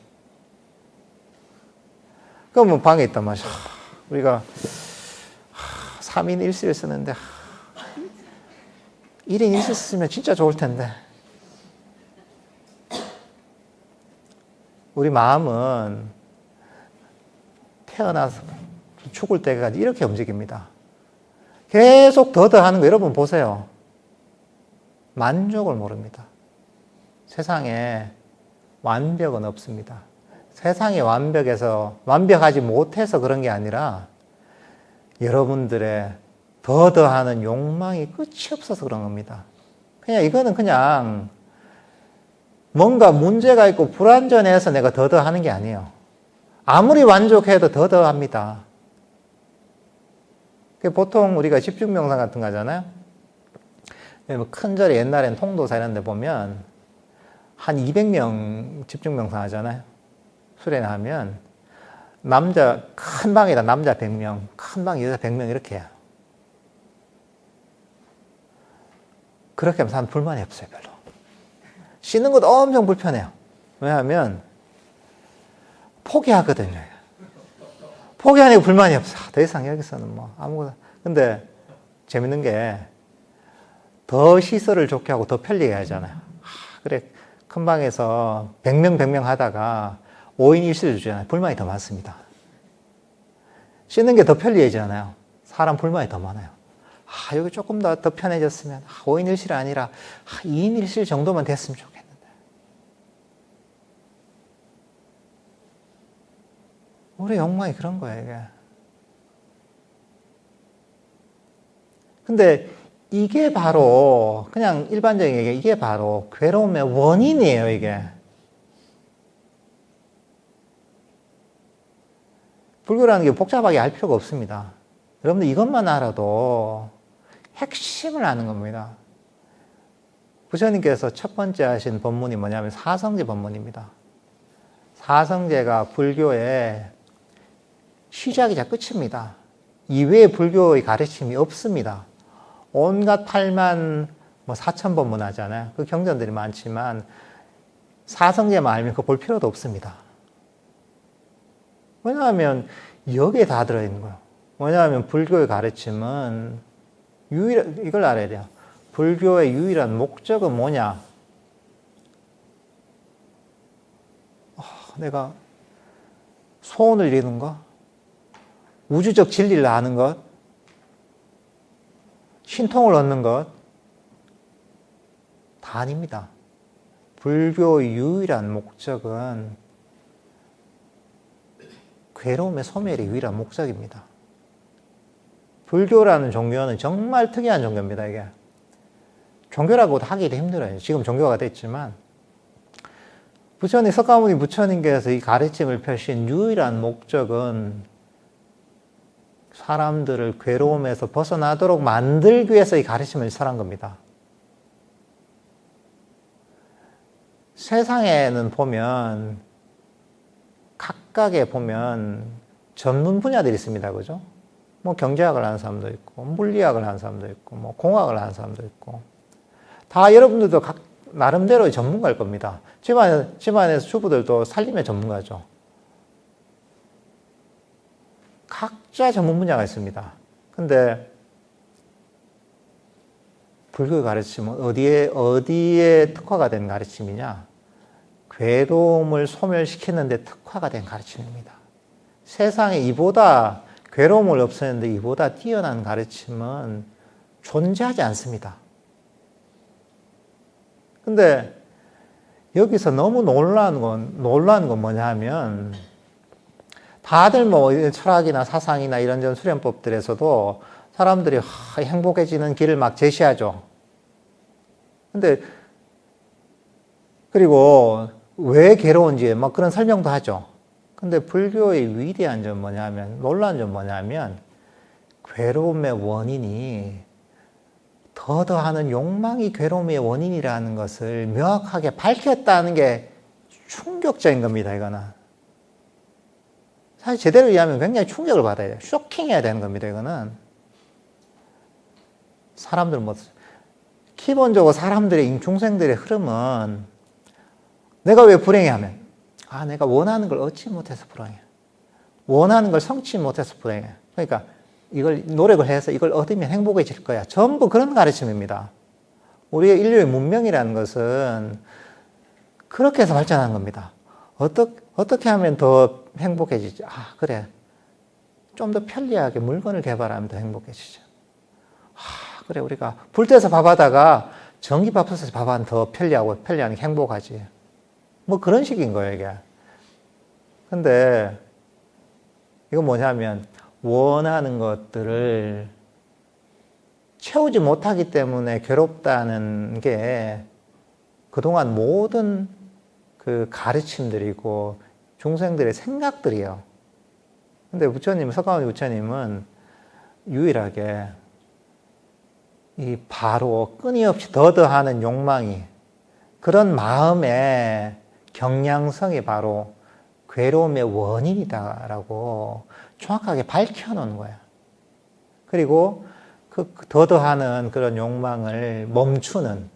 그럼 뭐 방에 있단 말이야. 우리가 3인 1실 쓰는데 1인 1실 쓰면 진짜 좋을 텐데 우리 마음은 태어나서 죽을 때까지 이렇게 움직입니다. 계속 하는 거 여러분 보세요. 만족을 모릅니다. 세상에 완벽은 없습니다. 세상이 완벽하지 못해서 그런 게 아니라 여러분들의 더하는 욕망이 끝이 없어서 그런 겁니다. 이거는 그냥 뭔가 문제가 있고 불완전해서 내가 더더 하는 게 아니에요. 아무리 만족해도 더더 합니다. 보통 우리가 집중명상 같은 거 하잖아요. 큰 절에 옛날엔 통도사 이런 데 보면 한 200명 집중명상 하잖아요. 수련하면 남자 큰 방에다 남자 100명, 큰 방 여자 100명 이렇게 해요. 그렇게 하면 사람 불만이 없어요, 별로. 쉬는 것도 엄청 불편해요. 왜냐하면 포기하거든요. 포기하니까 불만이 없어. 더 이상 여기서는 뭐 아무거나. 근데 재밌는 게 더 시설을 좋게 하고 더 편리해 하잖아요. 그래, 큰 방에서 100명 하다가 5인 1실 주잖아요. 불만이 더 많습니다. 쉬는 게 더 편리해지잖아요. 사람 불만이 더 많아요. 여기 조금 더 편해졌으면 5인 1실 아니라 2인 1실 정도만 됐으면 좋겠는데. 우리 욕망이 그런 거예요, 이게. 근데 이게 바로 그냥 일반적인 얘기, 이게 바로 괴로움의 원인이에요, 이게. 불교라는 게 복잡하게 알 필요가 없습니다. 여러분들 이것만 알아도 핵심을 아는 겁니다. 부처님께서 첫 번째 하신 법문이 뭐냐면 사성제 법문입니다. 사성제가 불교의 시작이자 끝입니다. 이외에 불교의 가르침이 없습니다. 온갖 8만 4천 법문 하잖아요. 그 경전들이 많지만 사성제만 알면 그거 볼 필요도 없습니다. 왜냐하면 여기에 다 들어있는 거예요. 왜냐하면 불교의 가르침은 이걸 알아야 돼요. 불교의 유일한 목적은 뭐냐? 내가 소원을 이루는 것, 우주적 진리를 아는 것, 신통을 얻는 것, 다 아닙니다. 불교의 유일한 목적은 괴로움의 소멸이 유일한 목적입니다. 불교라는 종교는 정말 특이한 종교입니다, 이게. 종교라고도 하기도 힘들어요. 지금 종교가 됐지만. 부처님, 석가모니 부처님께서 이 가르침을 펴신 유일한 목적은 사람들을 괴로움에서 벗어나도록 만들기 위해서 이 가르침을 설한 겁니다. 세상에는 보면, 각각에 보면 전문 분야들이 있습니다. 그죠? 뭐 경제학을 하는 사람도 있고, 물리학을 하는 사람도 있고, 뭐 공학을 하는 사람도 있고. 다 여러분들도 각 나름대로의 전문가일 겁니다. 집안에서 주부들도 살림의 전문가죠. 각자 전문 분야가 있습니다. 근데 불교의 가르침은 어디에 특화가 된 가르침이냐? 괴로움을 소멸시키는 데 특화가 된 가르침입니다. 세상에 이보다 괴로움을 없애는데 이보다 뛰어난 가르침은 존재하지 않습니다. 근데 여기서 너무 놀라운 건 뭐냐 하면 다들 뭐 철학이나 사상이나 이런저런 수련법들에서도 사람들이 행복해지는 길을 막 제시하죠. 근데 그리고 왜 괴로운지 막 그런 설명도 하죠. 근데 불교의 위대한 점은 뭐냐면, 놀라운 점은 뭐냐면 괴로움의 원인이 더더하는 욕망이 괴로움의 원인이라는 것을 명확하게 밝혔다는 게 충격적인 겁니다, 이거는. 사실 제대로 이해하면 굉장히 충격을 받아야 돼요. 쇼킹해야 되는 겁니다, 이거는. 기본적으로 사람들의, 중생들의 흐름은 내가 왜 불행해 하면, 내가 원하는 걸 얻지 못해서 불행해. 원하는 걸 성취 못해서 불행해. 그러니까 이걸 노력을 해서 이걸 얻으면 행복해질 거야. 전부 그런 가르침입니다. 우리의 인류의 문명이라는 것은 그렇게 해서 발전한 겁니다. 어떻게 하면 더 행복해지지? 그래. 좀 더 편리하게 물건을 개발하면 더 행복해지죠. 그래. 우리가 불 때서 밥하다가 전기밥 없어서 밥하면 더 편리하니 행복하지. 뭐 그런 식인 거예요, 이게. 근데 이건 뭐냐면 원하는 것들을 채우지 못하기 때문에 괴롭다는 게 그동안 모든 그 가르침들이고 중생들의 생각들이에요. 근데 부처님, 석가모니 부처님은 유일하게 이 바로 끊임없이 더더하는 욕망이, 그런 마음의 경량성이 바로 괴로움의 원인이다라고 정확하게 밝혀놓은 거예요. 그리고 그 더더하는 그런 욕망을 멈추는,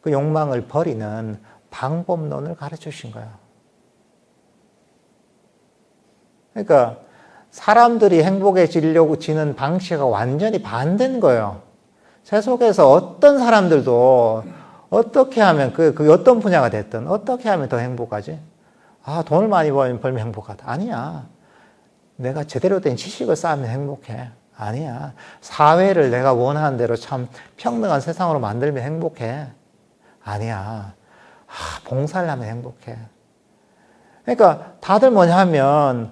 그 욕망을 버리는 방법론을 가르쳐 주신 거예요. 그러니까 사람들이 행복해지려고 방식과 완전히 반대인 거예요. 세속에서 어떤 사람들도 어떻게 하면 그 어떤 분야가 됐든 어떻게 하면 더 행복하지? 아, 돈을 많이 벌면 행복하다. 아니야. 내가 제대로 된 지식을 쌓으면 행복해. 아니야. 사회를 내가 원하는 대로 참 평등한 세상으로 만들면 행복해. 아니야. 봉사를 하면 행복해. 그러니까 다들 뭐냐 하면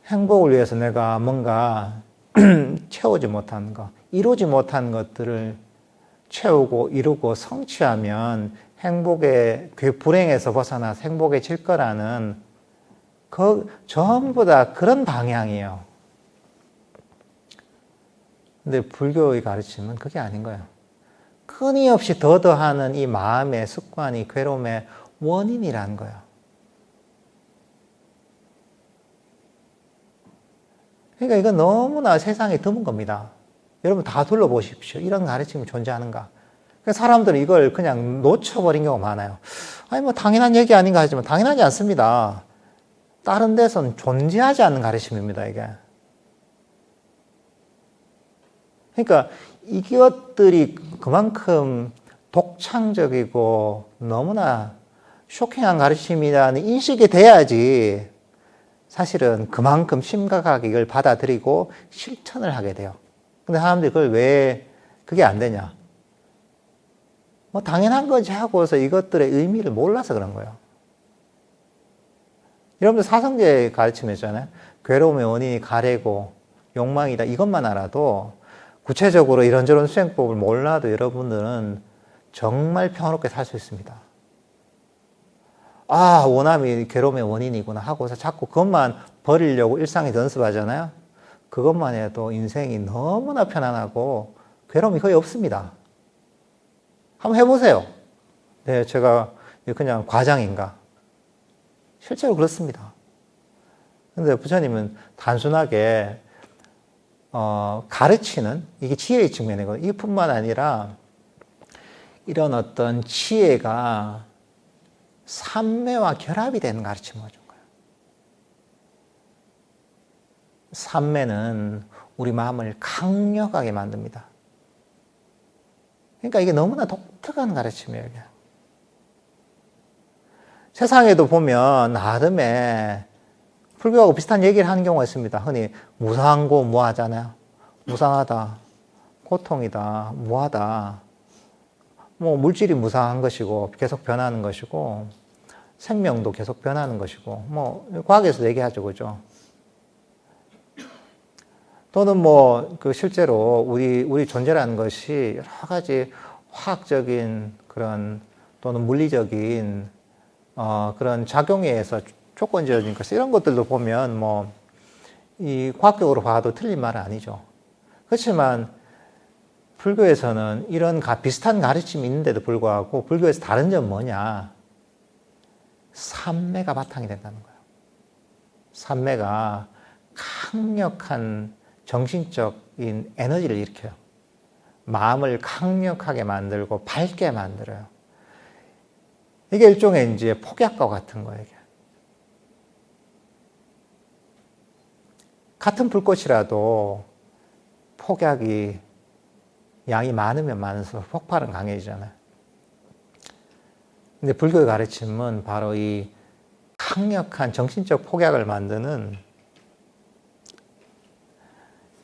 행복을 위해서 내가 뭔가 채우지 못한 것, 이루지 못한 것들을 채우고 이루고 성취하면 행복의, 불행에서 벗어나서 행복해질 거라는 전부 다 그런 방향이에요. 근데 불교의 가르침은 그게 아닌 거예요. 끊임없이 더더하는 이 마음의 습관이 괴로움의 원인이라는 거예요. 그러니까 이건 너무나 세상에 드문 겁니다. 여러분 다 둘러보십시오. 이런 가르침이 존재하는가? 사람들은 이걸 그냥 놓쳐버린 경우가 많아요. 아니, 뭐, 당연한 얘기 아닌가 하지만, 당연하지 않습니다. 다른 데서는 존재하지 않는 가르침입니다, 이게. 그러니까, 이것들이 그만큼 독창적이고, 너무나 쇼킹한 가르침이라는 인식이 돼야지, 사실은 그만큼 심각하게 이걸 받아들이고 실천을 하게 돼요. 근데 사람들이 그걸 왜, 그게 안 되냐? 뭐 당연한 거지 하고서 이것들의 의미를 몰라서 그런 거예요. 여러분들 사성제 가르침했잖아요. 괴로움의 원인이 가래고 욕망이다. 이것만 알아도 구체적으로 이런저런 수행법을 몰라도 여러분들은 정말 평화롭게 살 수 있습니다. 아, 원함이 괴로움의 원인이구나 하고서 자꾸 그것만 버리려고 일상에 연습하잖아요. 그것만 해도 인생이 너무나 편안하고 괴로움이 거의 없습니다. 한번 해보세요. 네, 제가 그냥 과장인가? 실제로 그렇습니다. 근데 부처님은 단순하게, 가르치는, 이게 지혜의 측면이거든요. 이뿐만 아니라, 이런 어떤 지혜가 삼매와 결합이 되는 가르침을 준 거예요. 삼매는 우리 마음을 강력하게 만듭니다. 그러니까 이게 너무나 독특한 가르침이에요. 이게. 세상에도 보면 나름의 불교하고 비슷한 얘기를 하는 경우가 있습니다. 흔히 무상고 무하잖아요. 무상하다, 고통이다, 무하다. 뭐 물질이 무상한 것이고 계속 변하는 것이고 생명도 계속 변하는 것이고 뭐 과학에서 얘기하죠, 그죠? 또는 뭐 그 실제로 우리 존재라는 것이 여러 가지 화학적인 그런 또는 물리적인 그런 작용에 의해서 조건적인 것 이런 것들도 보면 뭐 이 과학적으로 봐도 틀린 말은 아니죠. 그렇지만 불교에서는 이런 비슷한 가르침이 있는데도 불구하고 불교에서 다른 점은 뭐냐? 삼매가 바탕이 된다는 거예요. 삼매가 강력한 정신적인 에너지를 일으켜요. 마음을 강력하게 만들고 밝게 만들어요. 이게 일종의 이제 폭약과 같은 거예요. 이게. 같은 불꽃이라도 폭약이 양이 많으면 많을수록 폭발은 강해지잖아요. 근데 불교의 가르침은 바로 이 강력한 정신적 폭약을 만드는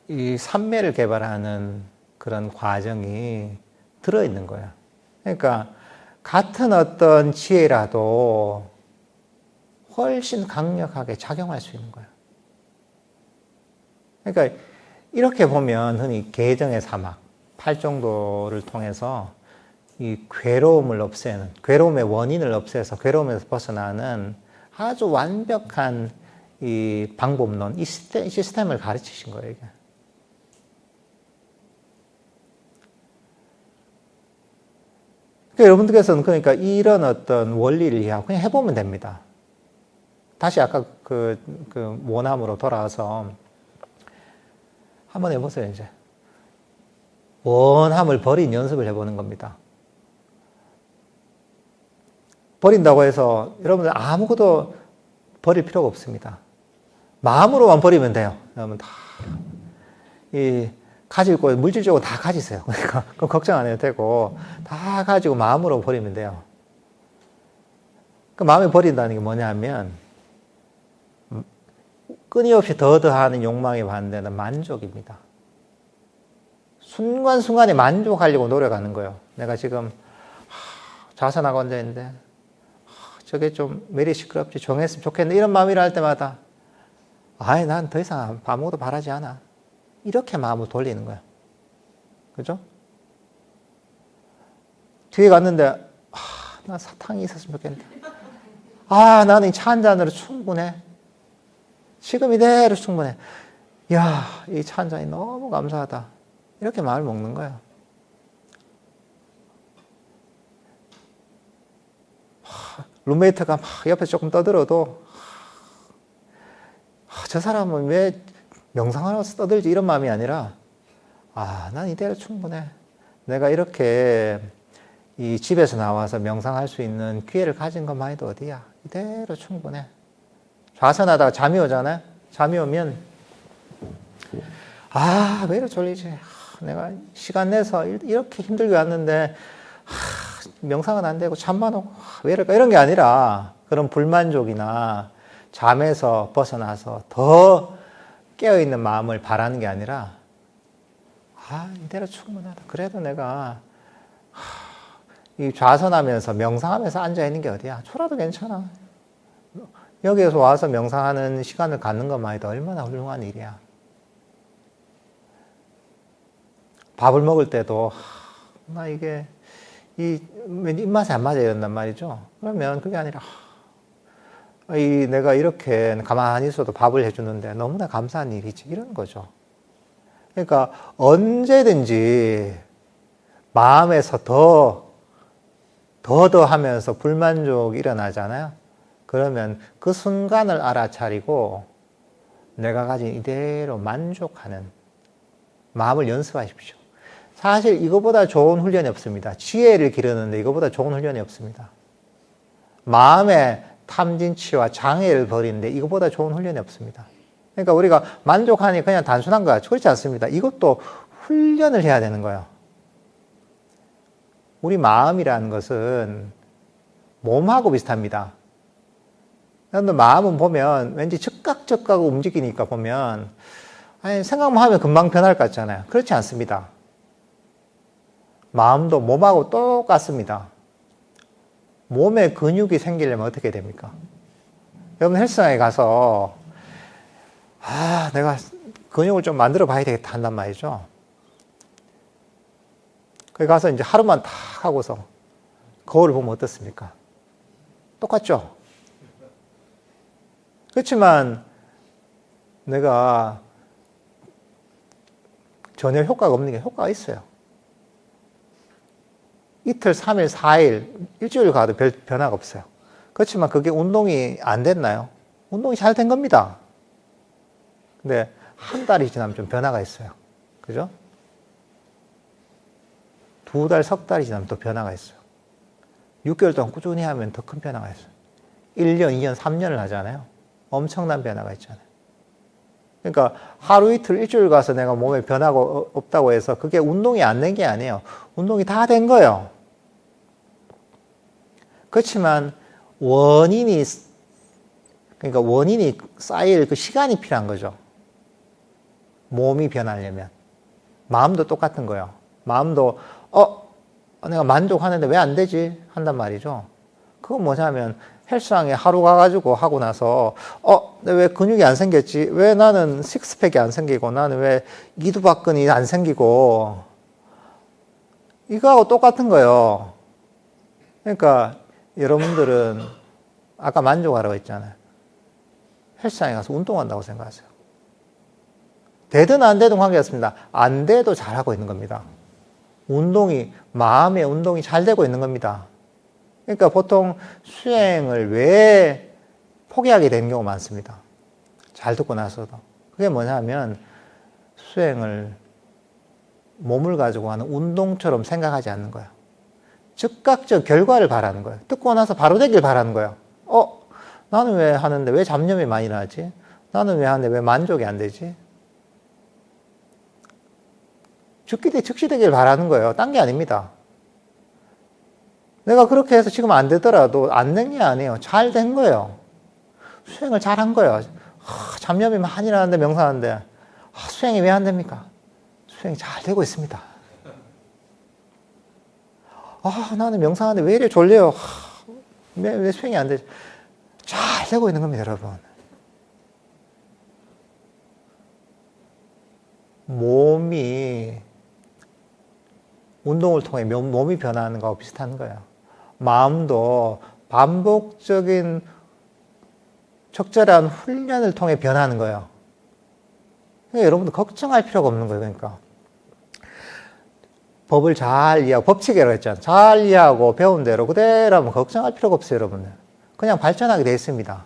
이 삼매를 개발하는 그런 과정이 들어있는 거예요. 그러니까 같은 어떤 지혜라도 훨씬 강력하게 작용할 수 있는 거예요. 그러니까 이렇게 보면 흔히 개정의 사막, 팔정도를 통해서 이 괴로움을 없애는, 괴로움의 원인을 없애서 괴로움에서 벗어나는 아주 완벽한 이 방법론, 이 시스템을 가르치신 거예요, 이게. 그러니까 여러분들께서는 그러니까 이런 어떤 원리를 이해하고 그냥 해보면 됩니다. 다시 아까 그 원함으로 돌아와서 한번 해보세요, 이제. 원함을 버린 연습을 해보는 겁니다. 버린다고 해서 여러분들 아무것도 버릴 필요가 없습니다. 마음으로만 버리면 돼요. 여러분 다 가지고 물질적으로 다 가지세요. 그러니까 그럼 걱정 안 해도 되고 다 가지고 마음으로 버리면 돼요. 그 마음에 버린다는 게 뭐냐면 끊임없이 더하는 욕망의 반대는 만족입니다. 순간순간에 만족하려고 노력하는 거예요. 내가 지금 자선하고 앉아있는데 저게 좀 매일 시끄럽지, 정했으면 좋겠는데 이런 마음이라 할 때마다 아예 난 더 이상 아무것도 바라지 않아. 이렇게 마음을 돌리는 거야. 그죠? 뒤에 갔는데 난 사탕이 있었으면 좋겠는데 나는 이 차 한 잔으로 충분해. 지금 이대로 충분해. 이야, 이 차 한 잔이 너무 감사하다. 이렇게 마음을 먹는 거예요. 룸메이트가 막 옆에서 조금 떠들어도 저 사람은 왜 명상을 하면서 떠들지 이런 마음이 아니라 난 이대로 충분해. 내가 이렇게 이 집에서 나와서 명상할 수 있는 기회를 가진 것만 해도 어디야. 이대로 충분해. 좌선하다가 잠이 오잖아요. 잠이 오면 왜 이렇게 졸리지. 내가 시간 내서 이렇게 힘들게 왔는데 명상은 안 되고 잠만 오고 왜 이럴까 이런 게 아니라 그런 불만족이나 잠에서 벗어나서 더 깨어있는 마음을 바라는 게 아니라 이대로 충분하다. 그래도 내가 이 좌선하면서 명상하면서 앉아있는 게 어디야. 졸아도 괜찮아. 여기에서 와서 명상하는 시간을 갖는 것만 해도 얼마나 훌륭한 일이야. 밥을 먹을 때도 나 이게 왠지 입맛에 안 맞아야 된단 말이죠. 그러면 그게 아니라 내가 이렇게 가만히 있어도 밥을 해주는데 너무나 감사한 일이지. 이런 거죠. 그러니까 언제든지 마음에서 더 하면서 불만족이 일어나잖아요. 그러면 그 순간을 알아차리고 내가 가진 이대로 만족하는 마음을 연습하십시오. 사실 이거보다 좋은 훈련이 없습니다. 지혜를 기르는데 이거보다 좋은 훈련이 없습니다. 마음의 탐진치와 장애를 버리는데 이거보다 좋은 훈련이 없습니다. 그러니까 우리가 만족하니 그냥 단순한 거 그렇지 않습니다. 이것도 훈련을 해야 되는 거예요. 우리 마음이라는 것은 몸하고 비슷합니다. 그런데 마음은 보면 왠지 즉각 움직이니까 보면 생각만 하면 금방 변할 것 같잖아요. 그렇지 않습니다. 마음도 몸하고 똑같습니다. 몸에 근육이 생기려면 어떻게 됩니까? 여러분 헬스장에 가서 내가 근육을 좀 만들어 봐야 되겠다 한단 말이죠. 거기 가서 이제 하루만 탁 하고서 거울을 보면 어떻습니까? 똑같죠? 그렇지만 내가 전혀 효과가 없는 게 효과가 있어요. 이틀, 3일, 4일, 일주일 가도 별 변화가 없어요. 그렇지만 그게 운동이 안 됐나요? 운동이 잘 된 겁니다. 근데 한 달이 지나면 좀 변화가 있어요. 그죠? 2달, 석 달이 지나면 또 변화가 있어요. 6개월 동안 꾸준히 하면 더 큰 변화가 있어요. 1년, 2년, 3년을 하잖아요. 엄청난 변화가 있잖아요. 그러니까 하루 이틀, 일주일 가서 내가 몸에 변화가 없다고 해서 그게 운동이 안 된 게 아니에요. 운동이 다 된 거예요. 그렇지만 원인이 쌓일 그 시간이 필요한 거죠. 몸이 변하려면. 마음도 똑같은 거예요. 마음도 내가 만족하는데 왜 안 되지? 한단 말이죠. 그건 뭐냐면 헬스장에 하루 가가지고 하고 나서 왜 근육이 안 생겼지? 왜 나는 식스팩이 안 생기고 나는 왜 이두박근이 안 생기고 이거하고 똑같은 거예요. 그러니까 여러분들은 아까 만족하라고 했잖아요. 헬스장에 가서 운동한다고 생각하세요. 되든 안 되든 관계없습니다. 안 돼도 잘하고 있는 겁니다. 마음의 운동이 잘 되고 있는 겁니다. 그러니까 보통 수행을 왜 포기하게 되는 경우가 많습니다. 잘 듣고 나서도. 그게 뭐냐면 수행을 몸을 가지고 하는 운동처럼 생각하지 않는 거예요. 즉각적 결과를 바라는 거예요. 듣고 나서 바로 되길 바라는 거예요. 나는 왜 하는데 왜 잡념이 많이 나지? 나는 왜 하는데 왜 만족이 안 되지? 즉시 되길 바라는 거예요. 딴 게 아닙니다. 내가 그렇게 해서 지금 안 되더라도 안 된 게 아니에요. 잘 된 거예요. 수행을 잘 한 거예요. 잡념이 많이 나는데 명상하는데 수행이 왜 안 됩니까? 수행이 잘 되고 있습니다. 나는 명상하는데 왜 이래 졸려요? 왜 수행이 안 되지? 잘 되고 있는 겁니다, 여러분. 몸이 운동을 통해 몸이 변하는 거하고 비슷한 거예요. 마음도 반복적인 적절한 훈련을 통해 변하는 거예요. 그러니까 여러분들 걱정할 필요가 없는 거예요. 그러니까 법을 잘 이해하고, 법칙이라고 했잖아요. 잘 이해하고 배운 대로 그대로 하면 걱정할 필요가 없어요, 여러분들. 그냥 발전하게 돼 있습니다.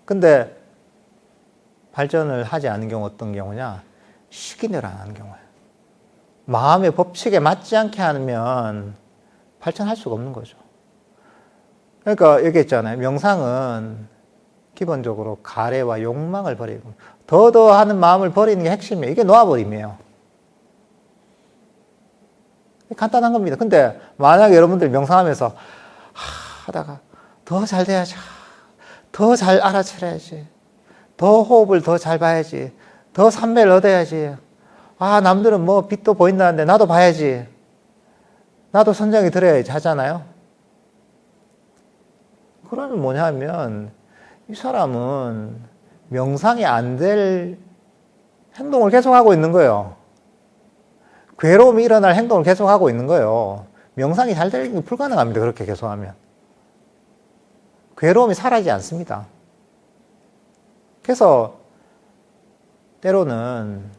근데 발전을 하지 않는 경우 어떤 경우냐? 시키대로 안 하는 경우예요. 마음의 법칙에 맞지 않게 하면 발전할 수가 없는 거죠. 그러니까 얘기했잖아요. 명상은 기본적으로 가래와 욕망을 버리고 더더 하는 마음을 버리는 게 핵심이에요. 이게 놓아버림이에요. 간단한 겁니다. 근데 만약에 여러분들 명상하면서 하다가 더 잘 돼야지, 더 잘 알아차려야지, 더 호흡을 더 잘 봐야지, 더 삼매를 얻어야지, 남들은 뭐 빛도 보인다는데 나도 봐야지, 나도 선정이 들어야지 하잖아요. 그러면 뭐냐면 이 사람은 명상이 안 될 행동을 계속하고 있는 거예요. 괴로움이 일어날 행동을 계속하고 있는 거예요. 명상이 잘 되는 게 불가능합니다. 그렇게 계속하면. 괴로움이 사라지지 않습니다. 그래서 때로는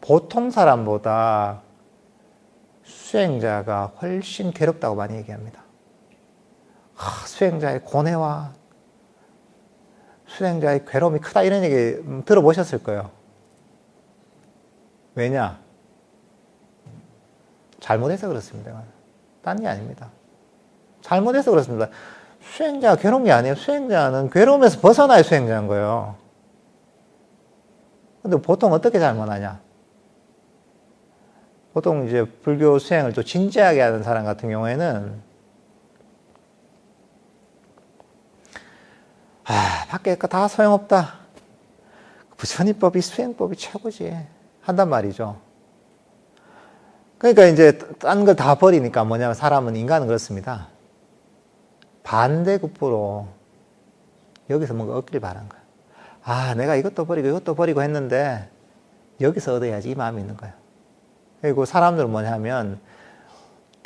보통 사람보다 수행자가 훨씬 괴롭다고 많이 얘기합니다. 수행자의 고뇌와 수행자의 괴로움이 크다 이런 얘기 들어보셨을 거예요. 왜냐? 잘못해서 그렇습니다. 딴 게 아닙니다. 잘못해서 그렇습니다. 수행자가 괴로운 게 아니에요. 수행자는 괴로움에서 벗어나야 수행자인 거예요. 근데 보통 어떻게 잘못하냐? 보통 이제 불교 수행을 또 진지하게 하는 사람 같은 경우에는 밖에 거 다 소용없다. 부처님법이 수행법이 최고지. 한단 말이죠. 그러니까 이제 딴 걸 다 버리니까 뭐냐면 사람은, 인간은 그렇습니다. 반대급부로 여기서 뭔가 얻기를 바란 거야. 내가 이것도 버리고 했는데 여기서 얻어야지 이 마음이 있는 거야. 그리고 사람들은 뭐냐면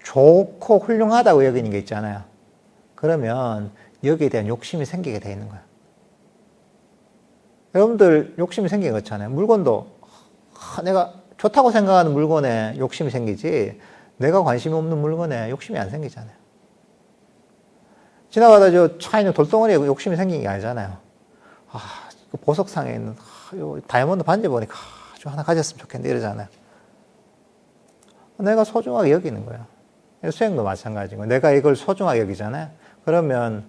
좋고 훌륭하다고 여기는 게 있잖아요. 그러면 여기에 대한 욕심이 생기게 돼 있는 거야. 여러분들 욕심이 생긴 거 있잖아요. 물건도 내가 좋다고 생각하는 물건에 욕심이 생기지 내가 관심이 없는 물건에 욕심이 안 생기잖아요. 지나가다 저 차 있는 돌덩어리에 욕심이 생긴 게 아니잖아요. 그 보석상에 있는 요 다이아몬드 반지 보니까 좀 하나 가졌으면 좋겠는데 이러잖아요. 내가 소중하게 여기는 거야. 수행도 마찬가지고 내가 이걸 소중하게 여기잖아요. 그러면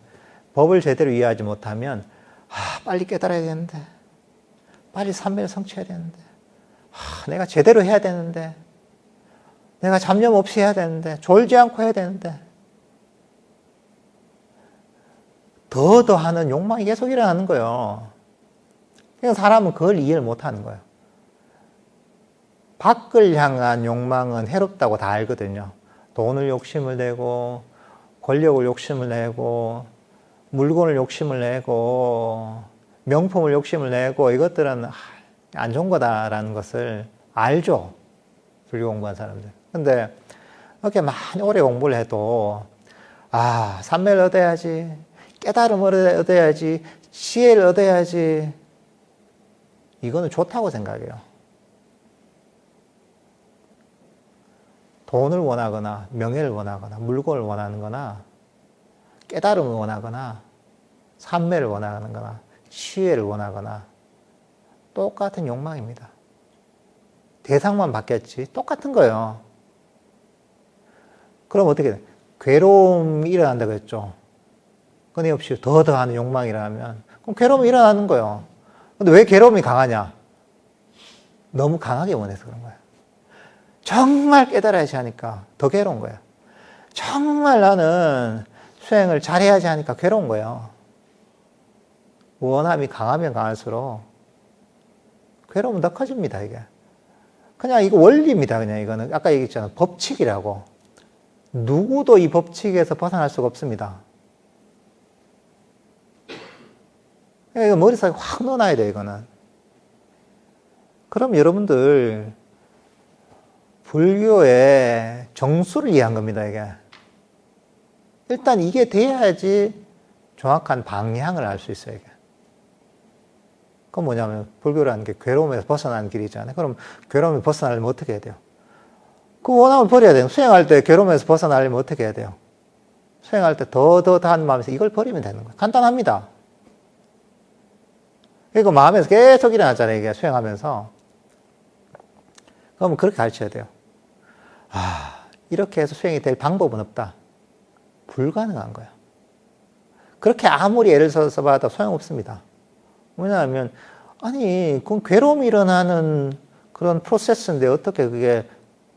법을 제대로 이해하지 못하면 빨리 깨달아야 되는데, 빨리 삼매를 성취해야 되는데, 내가 제대로 해야 되는데, 내가 잡념 없이 해야 되는데, 졸지 않고 해야 되는데, 더 하는 욕망이 계속 일어나는 거예요. 그러니까 사람은 그걸 이해를 못하는 거예요. 밖을 향한 욕망은 해롭다고 다 알거든요. 돈을 욕심을 내고, 권력을 욕심을 내고, 물건을 욕심을 내고, 명품을 욕심을 내고, 이것들은 안 좋은 거다라는 것을 알죠. 불교 공부한 사람들. 근데 이렇게 많이 오래 공부를 해도, 삼매를 얻어야지, 깨달음을 얻어야지, 지혜를 얻어야지, 이거는 좋다고 생각해요. 돈을 원하거나, 명예를 원하거나, 물건을 원하는 거나, 깨달음을 원하거나, 삼매를 원하는 거나, 지혜를 원하거나, 똑같은 욕망입니다. 대상만 바뀌었지, 똑같은 거예요. 그럼 어떻게 돼? 괴로움이 일어난다고 했죠. 끊임없이 더하는 욕망이라면, 그럼 괴로움이 일어나는 거예요. 근데 왜 괴로움이 강하냐? 너무 강하게 원해서 그런 거야. 정말 깨달아야지 하니까 더 괴로운 거야. 정말 나는 수행을 잘해야지 하니까 괴로운 거예요. 원함이 강하면 강할수록 괴로움은 더 커집니다, 이게. 그냥 이거 원리입니다, 그냥 이거는. 아까 얘기했잖아요. 법칙이라고. 누구도 이 법칙에서 벗어날 수가 없습니다. 이거 머릿속에 확 넣어놔야 돼, 이거는. 그럼 여러분들, 불교의 정수를 이해한 겁니다, 이게. 일단 이게 돼야지 정확한 방향을 알 수 있어요, 이게. 그건 뭐냐면, 불교라는 게 괴로움에서 벗어나는 길이잖아요. 그럼 괴로움에서 벗어나려면 어떻게 해야 돼요? 그 원함을 버려야 돼요. 수행할 때 괴로움에서 벗어나려면 어떻게 해야 돼요? 수행할 때 더한 마음에서 이걸 버리면 되는 거예요. 간단합니다. 이거 마음에서 계속 일어나잖아요, 이게 수행하면서. 그러면 그렇게 가르쳐야 돼요. 이렇게 해서 수행이 될 방법은 없다. 불가능한 거야. 그렇게 아무리 애를 써봐도 소용없습니다. 왜냐하면, 그건 괴로움이 일어나는 그런 프로세스인데 어떻게 그게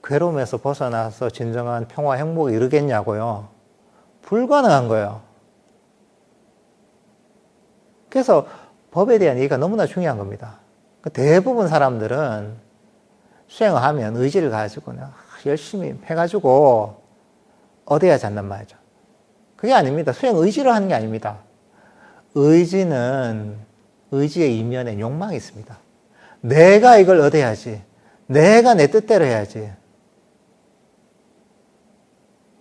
괴로움에서 벗어나서 진정한 평화, 행복에 이르겠냐고요. 불가능한 거예요. 그래서 법에 대한 이해가 너무나 중요한 겁니다. 대부분 사람들은 수행을 하면 의지를 가지고 열심히 해가지고 얻어야지 한단 말이죠. 그게 아닙니다. 수행 의지로 하는 게 아닙니다. 의지는 의지의 이면에 욕망이 있습니다. 내가 이걸 얻어야지. 내가 내 뜻대로 해야지.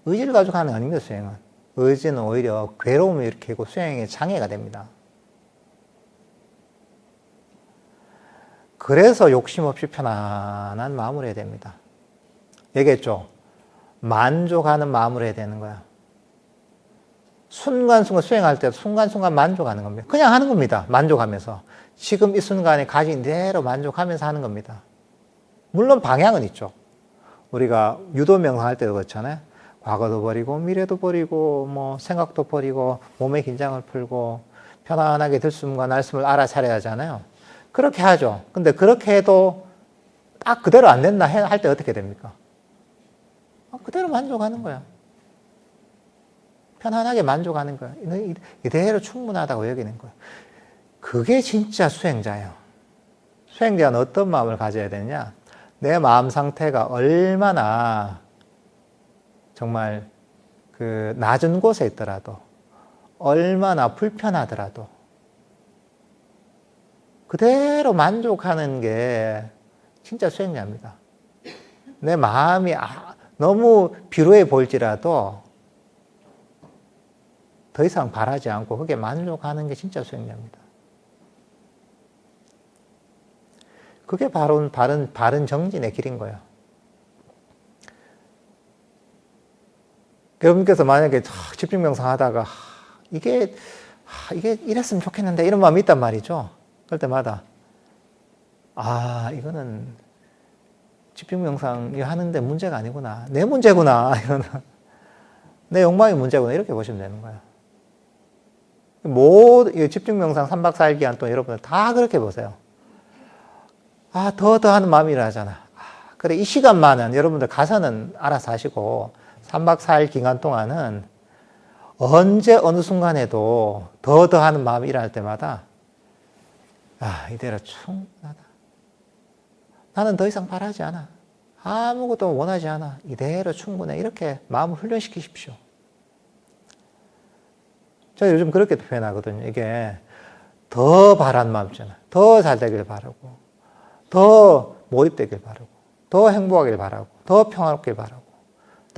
의지를 가지고 하는 게 아닙니다, 수행은. 의지는 오히려 괴로움을 일으키고 수행에 장애가 됩니다. 그래서 욕심 없이 편안한 마음을 해야 됩니다. 얘기했죠? 만족하는 마음을 해야 되는 거야. 순간순간 수행할 때 순간순간 만족하는 겁니다. 그냥 하는 겁니다. 만족하면서. 지금 이 순간에 가진 대로 만족하면서 하는 겁니다. 물론 방향은 있죠. 우리가 유도 명상할 때도 그렇잖아요. 과거도 버리고 미래도 버리고 생각도 버리고 몸의 긴장을 풀고 편안하게 들숨과 날숨을 알아차려야 하잖아요. 그렇게 하죠. 근데 그렇게 해도 딱 그대로 안 된다 할 때 어떻게 됩니까? 그대로 만족하는 거야. 편안하게 만족하는 거야. 이대로 충분하다고 여기는 거야. 그게 진짜 수행자예요. 수행자는 어떤 마음을 가져야 되느냐? 내 마음 상태가 얼마나 정말 그 낮은 곳에 있더라도, 얼마나 불편하더라도 그대로 만족하는 게 진짜 수행자입니다. 내 마음이 너무 비루해 보일지라도 더 이상 바라지 않고 그게 만족하는 게 진짜 수행자입니다. 그게 바로 바른 정진의 길인 거예요. 여러분께서 만약에 집중명상 하다가 이게 이랬으면 좋겠는데 이런 마음이 있단 말이죠. 그럴 때마다 이거는 집중명상 하는데 문제가 아니구나. 내 문제구나. 이거는 내 욕망의 문제구나. 이렇게 보시면 되는 거예요. 집중명상 3박 4일 기간 동안 여러분들 다 그렇게 보세요. 더 하는 마음이 일어나잖아. 그래, 이 시간만은 여러분들 가서는 알아서 하시고 3박 4일 기간 동안은 언제 어느 순간에도 더 하는 마음이 일어날 때마다 이대로 충분하다. 나는 더 이상 바라지 않아. 아무것도 원하지 않아. 이대로 충분해. 이렇게 마음을 훈련시키십시오. 제가 요즘 그렇게 표현하거든요. 이게 더 바라는 마음 있잖아요. 더 잘 되길 바라고, 더 몰입되길 바라고, 더 행복하길 바라고, 더 평화롭길 바라고,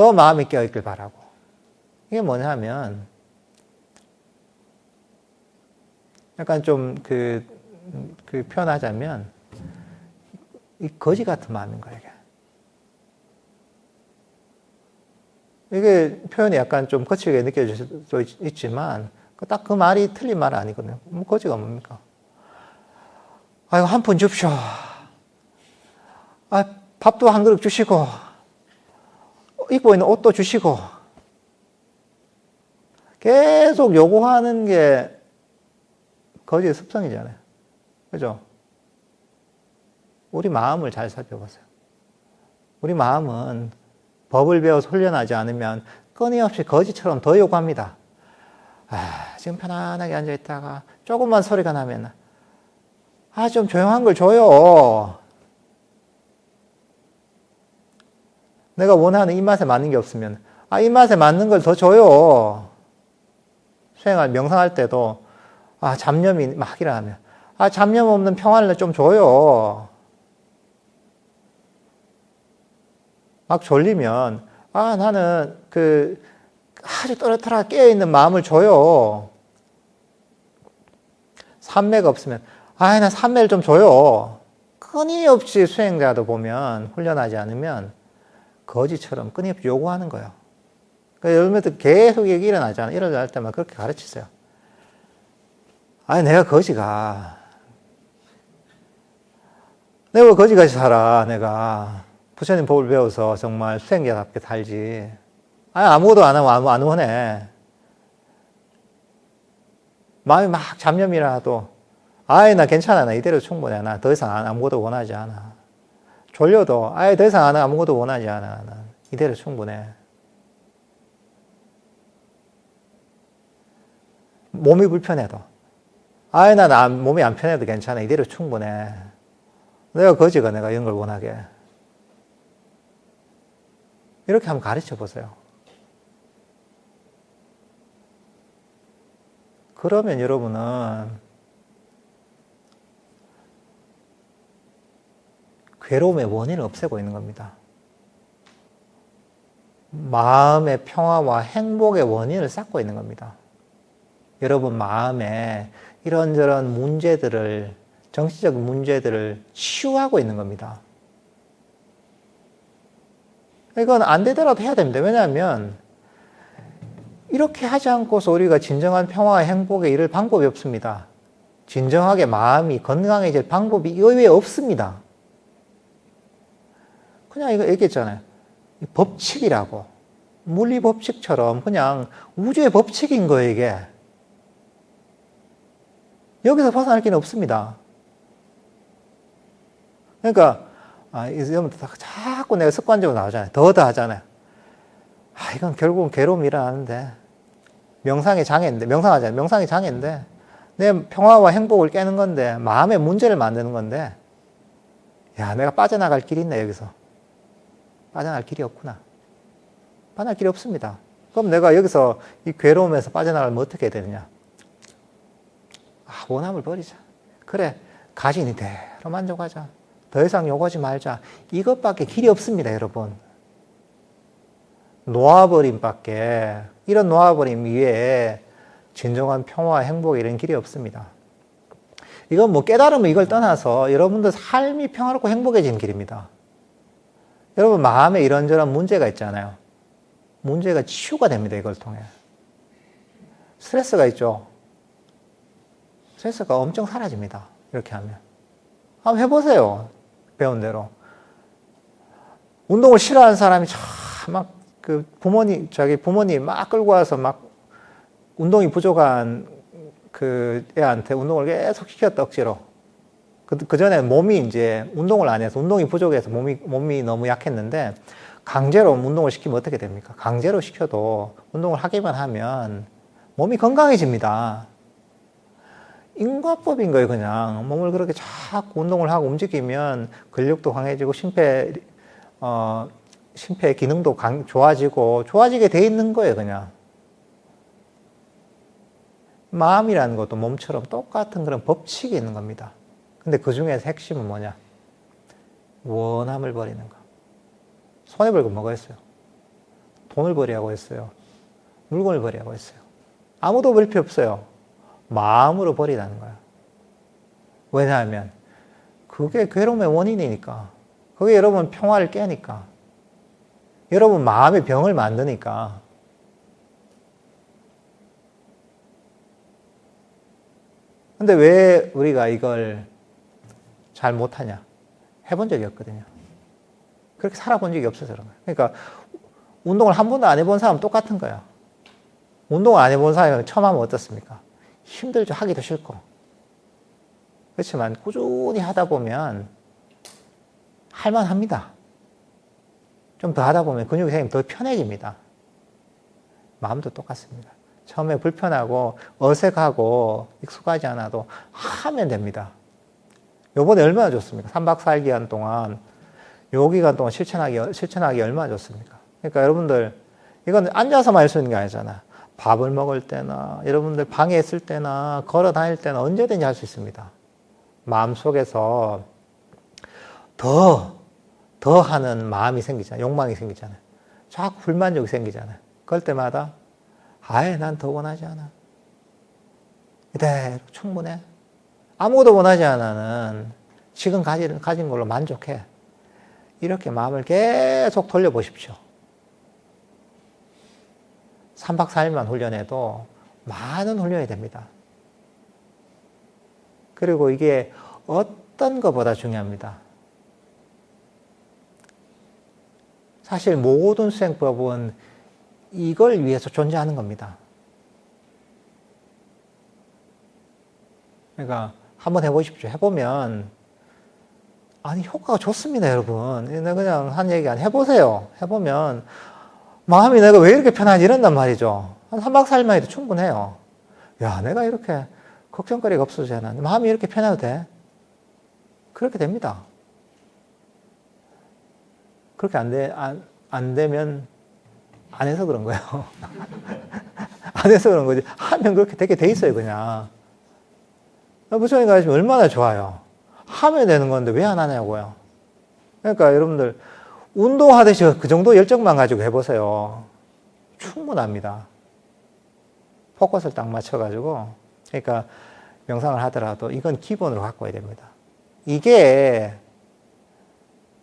더 마음이 깨어있길 바라고. 이게 뭐냐면 약간 좀 그 표현하자면 이 거지 같은 마음인 거예요. 이게 표현이 약간 좀 거칠게 느껴질 수도 있지만 딱 그 말이 틀린 말은 아니거든요. 뭐 거지가 뭡니까? 아이고 한 푼 줍쇼. 아 밥도 한 그릇 주시고 입고 있는 옷도 주시고 계속 요구하는 게 거지의 습성이잖아요. 그죠? 우리 마음을 잘 살펴보세요. 우리 마음은 법을 배워서 훈련하지 않으면 끊임없이 거지처럼 더 요구합니다. 지금 편안하게 앉아있다가 조금만 소리가 나면 좀 조용한 걸 줘요. 내가 원하는 입맛에 맞는 게 없으면 입맛에 맞는 걸 더 줘요. 수행할 명상할 때도 잡념이 막 일어나면 잡념 없는 평안을 좀 줘요. 막 졸리면 나는 아주 또렷하게 깨어있는 마음을 줘요. 삼매가 없으면 나 삼매를 좀 줘요. 끊임없이 수행자도 보면 훈련하지 않으면 거지처럼 끊임없이 요구하는 거예요. 그러니까 여러분들 계속 얘기 일어나잖아요. 일어날 때만 그렇게 가르치세요. 내가 거지가 내가 왜 거지같이 살아. 내가 부처님 법을 배워서 정말 수행자답게 살지. 아무것도 안 하면 안 원해. 마음이 막 잡념이라도 나 괜찮아. 나 이대로 충분해. 나 더 이상 아무것도 원하지 않아. 졸려도 더 이상 아무것도 원하지 않아. 난 이대로 충분해. 몸이 불편해도 나 몸이 안 편해도 괜찮아. 이대로 충분해. 내가 거지가 내가 이런 걸 원하게. 이렇게 한번 가르쳐 보세요. 그러면 여러분은 괴로움의 원인을 없애고 있는 겁니다. 마음의 평화와 행복의 원인을 쌓고 있는 겁니다. 여러분 마음에 이런저런 문제들을, 정치적인 문제들을 치유하고 있는 겁니다. 이건 안 되더라도 해야 됩니다. 왜냐하면 이렇게 하지 않고서 우리가 진정한 평화와 행복에 이를 방법이 없습니다. 진정하게 마음이 건강해질 방법이 이외에 없습니다. 그냥 이거 얘기했잖아요. 법칙이라고. 물리 법칙처럼 그냥 우주의 법칙인 거예요, 이게. 여기서 벗어날 길은 없습니다. 그러니까, 자꾸 내가 습관적으로 나오잖아요. 더 하잖아요. 이건 결국은 괴로움이 일어나는데, 명상의 장애인데, 명상의 장애인데, 내 평화와 행복을 깨는 건데, 마음의 문제를 만드는 건데, 내가 빠져나갈 길이 있나, 여기서. 빠져나갈 길이 없구나. 빠져나갈 길이 없습니다. 그럼 내가 여기서 이 괴로움에서 빠져나가면 어떻게 해야 되느냐? 원함을 버리자. 그래, 가진 이대로 만족하자. 더 이상 요구하지 말자. 이것밖에 길이 없습니다, 여러분. 놓아버림밖에, 이런 놓아버림 이외에 진정한 평화와 행복 이런 길이 없습니다. 이건 뭐 깨달으면 이걸 떠나서 여러분들 삶이 평화롭고 행복해지는 길입니다. 여러분 마음에 이런저런 문제가 있잖아요. 문제가 치유가 됩니다. 이걸 통해. 스트레스가 있죠. 스트레스가 엄청 사라집니다. 이렇게 하면. 한번 해보세요. 배운 대로. 운동을 싫어하는 사람이 자기 부모님 막 끌고 와서 막 운동이 부족한 그 애한테 운동을 계속 시켰다, 억지로. 그 전에 몸이 이제 운동을 안 해서 운동이 부족해서 몸이 너무 약했는데 강제로 운동을 시키면 어떻게 됩니까? 강제로 시켜도 운동을 하기만 하면 몸이 건강해집니다. 인과법인 거예요, 그냥. 몸을 그렇게 자꾸 운동을 하고 움직이면 근력도 강해지고 심폐 기능도 좋아지게 돼 있는 거예요, 그냥. 마음이라는 것도 몸처럼 똑같은 그런 법칙이 있는 겁니다. 근데 그 중에서 핵심은 뭐냐? 원함을 버리는 거. 손해볼 건 뭐가 있어요? 돈을 버리라고 했어요? 물건을 버리라고 했어요? 아무도 버릴 필요 없어요. 마음으로 버리라는 거예요. 왜냐하면 그게 괴로움의 원인이니까. 그게 여러분 평화를 깨니까. 여러분 마음의 병을 만드니까. 근데 왜 우리가 이걸 잘 못하냐? 해본 적이 없거든요. 그렇게 살아본 적이 없어서 그런 거예요. 그러니까 운동을 한 번도 안 해본 사람은 똑같은 거예요. 운동을 안 해본 사람이 처음 하면 어떻습니까? 힘들죠. 하기도 싫고. 그렇지만 꾸준히 하다 보면 할만합니다. 좀 더 하다 보면 근육이 생기면 더 편해집니다. 마음도 똑같습니다. 처음에 불편하고 어색하고 익숙하지 않아도 하면 됩니다. 요번에 얼마나 좋습니까? 3박 4일 기간 동안 요 기간 동안 실천하기 얼마나 좋습니까? 그러니까 여러분들 이건 앉아서만 할 수 있는 게 아니잖아. 밥을 먹을 때나 여러분들 방에 있을 때나 걸어 다닐 때나 언제든지 할 수 있습니다. 마음속에서 더 하는 마음이 생기잖아요. 욕망이 생기잖아요. 자꾸 불만족이 생기잖아요. 그럴 때마다 아예 난 더 원하지 않아. 이대로 충분해. 아무것도 원하지 않아는 지금 가진 걸로 만족해. 이렇게 마음을 계속 돌려보십시오. 3박 4일만 훈련해도 많은 훈련이 됩니다. 그리고 이게 어떤 것보다 중요합니다. 사실 모든 수행법은 이걸 위해서 존재하는 겁니다. 그러니까 한번 해보십시오. 해보면 아니 효과가 좋습니다, 여러분. 내가 그냥 한 얘기 안 해보세요. 해보면 마음이 내가 왜 이렇게 편하지 이런단 말이죠. 한 3박 4일만 해도 충분해요. 야, 내가 이렇게 걱정거리가 없어지잖아. 마음이 이렇게 편해도 돼? 그렇게 됩니다. 그렇게 안 되면 안 해서 그런 거예요. 안 해서 그런 거지. 하면 그렇게 되게 돼 있어요, 그냥. 부처님이 하시면 얼마나 좋아요. 하면 되는 건데 왜 안 하냐고요. 그러니까 여러분들 운동하듯이 그 정도 열정만 가지고 해보세요. 충분합니다. 포커스를 딱 맞춰가지고. 그러니까 명상을 하더라도 이건 기본으로 갖고 와야 됩니다. 이게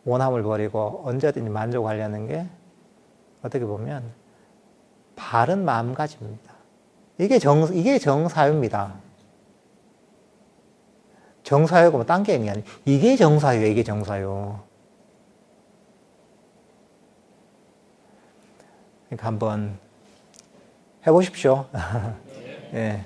원함을 버리고 언제든지 만족하려는 게 어떻게 보면 바른 마음가짐입니다. 이게 정사유입니다. 정사유가 뭐 딴 게임이 아니에요. 이게 정사유예요. 이게 정사유. 그러니까 한번 해보십시오. 예.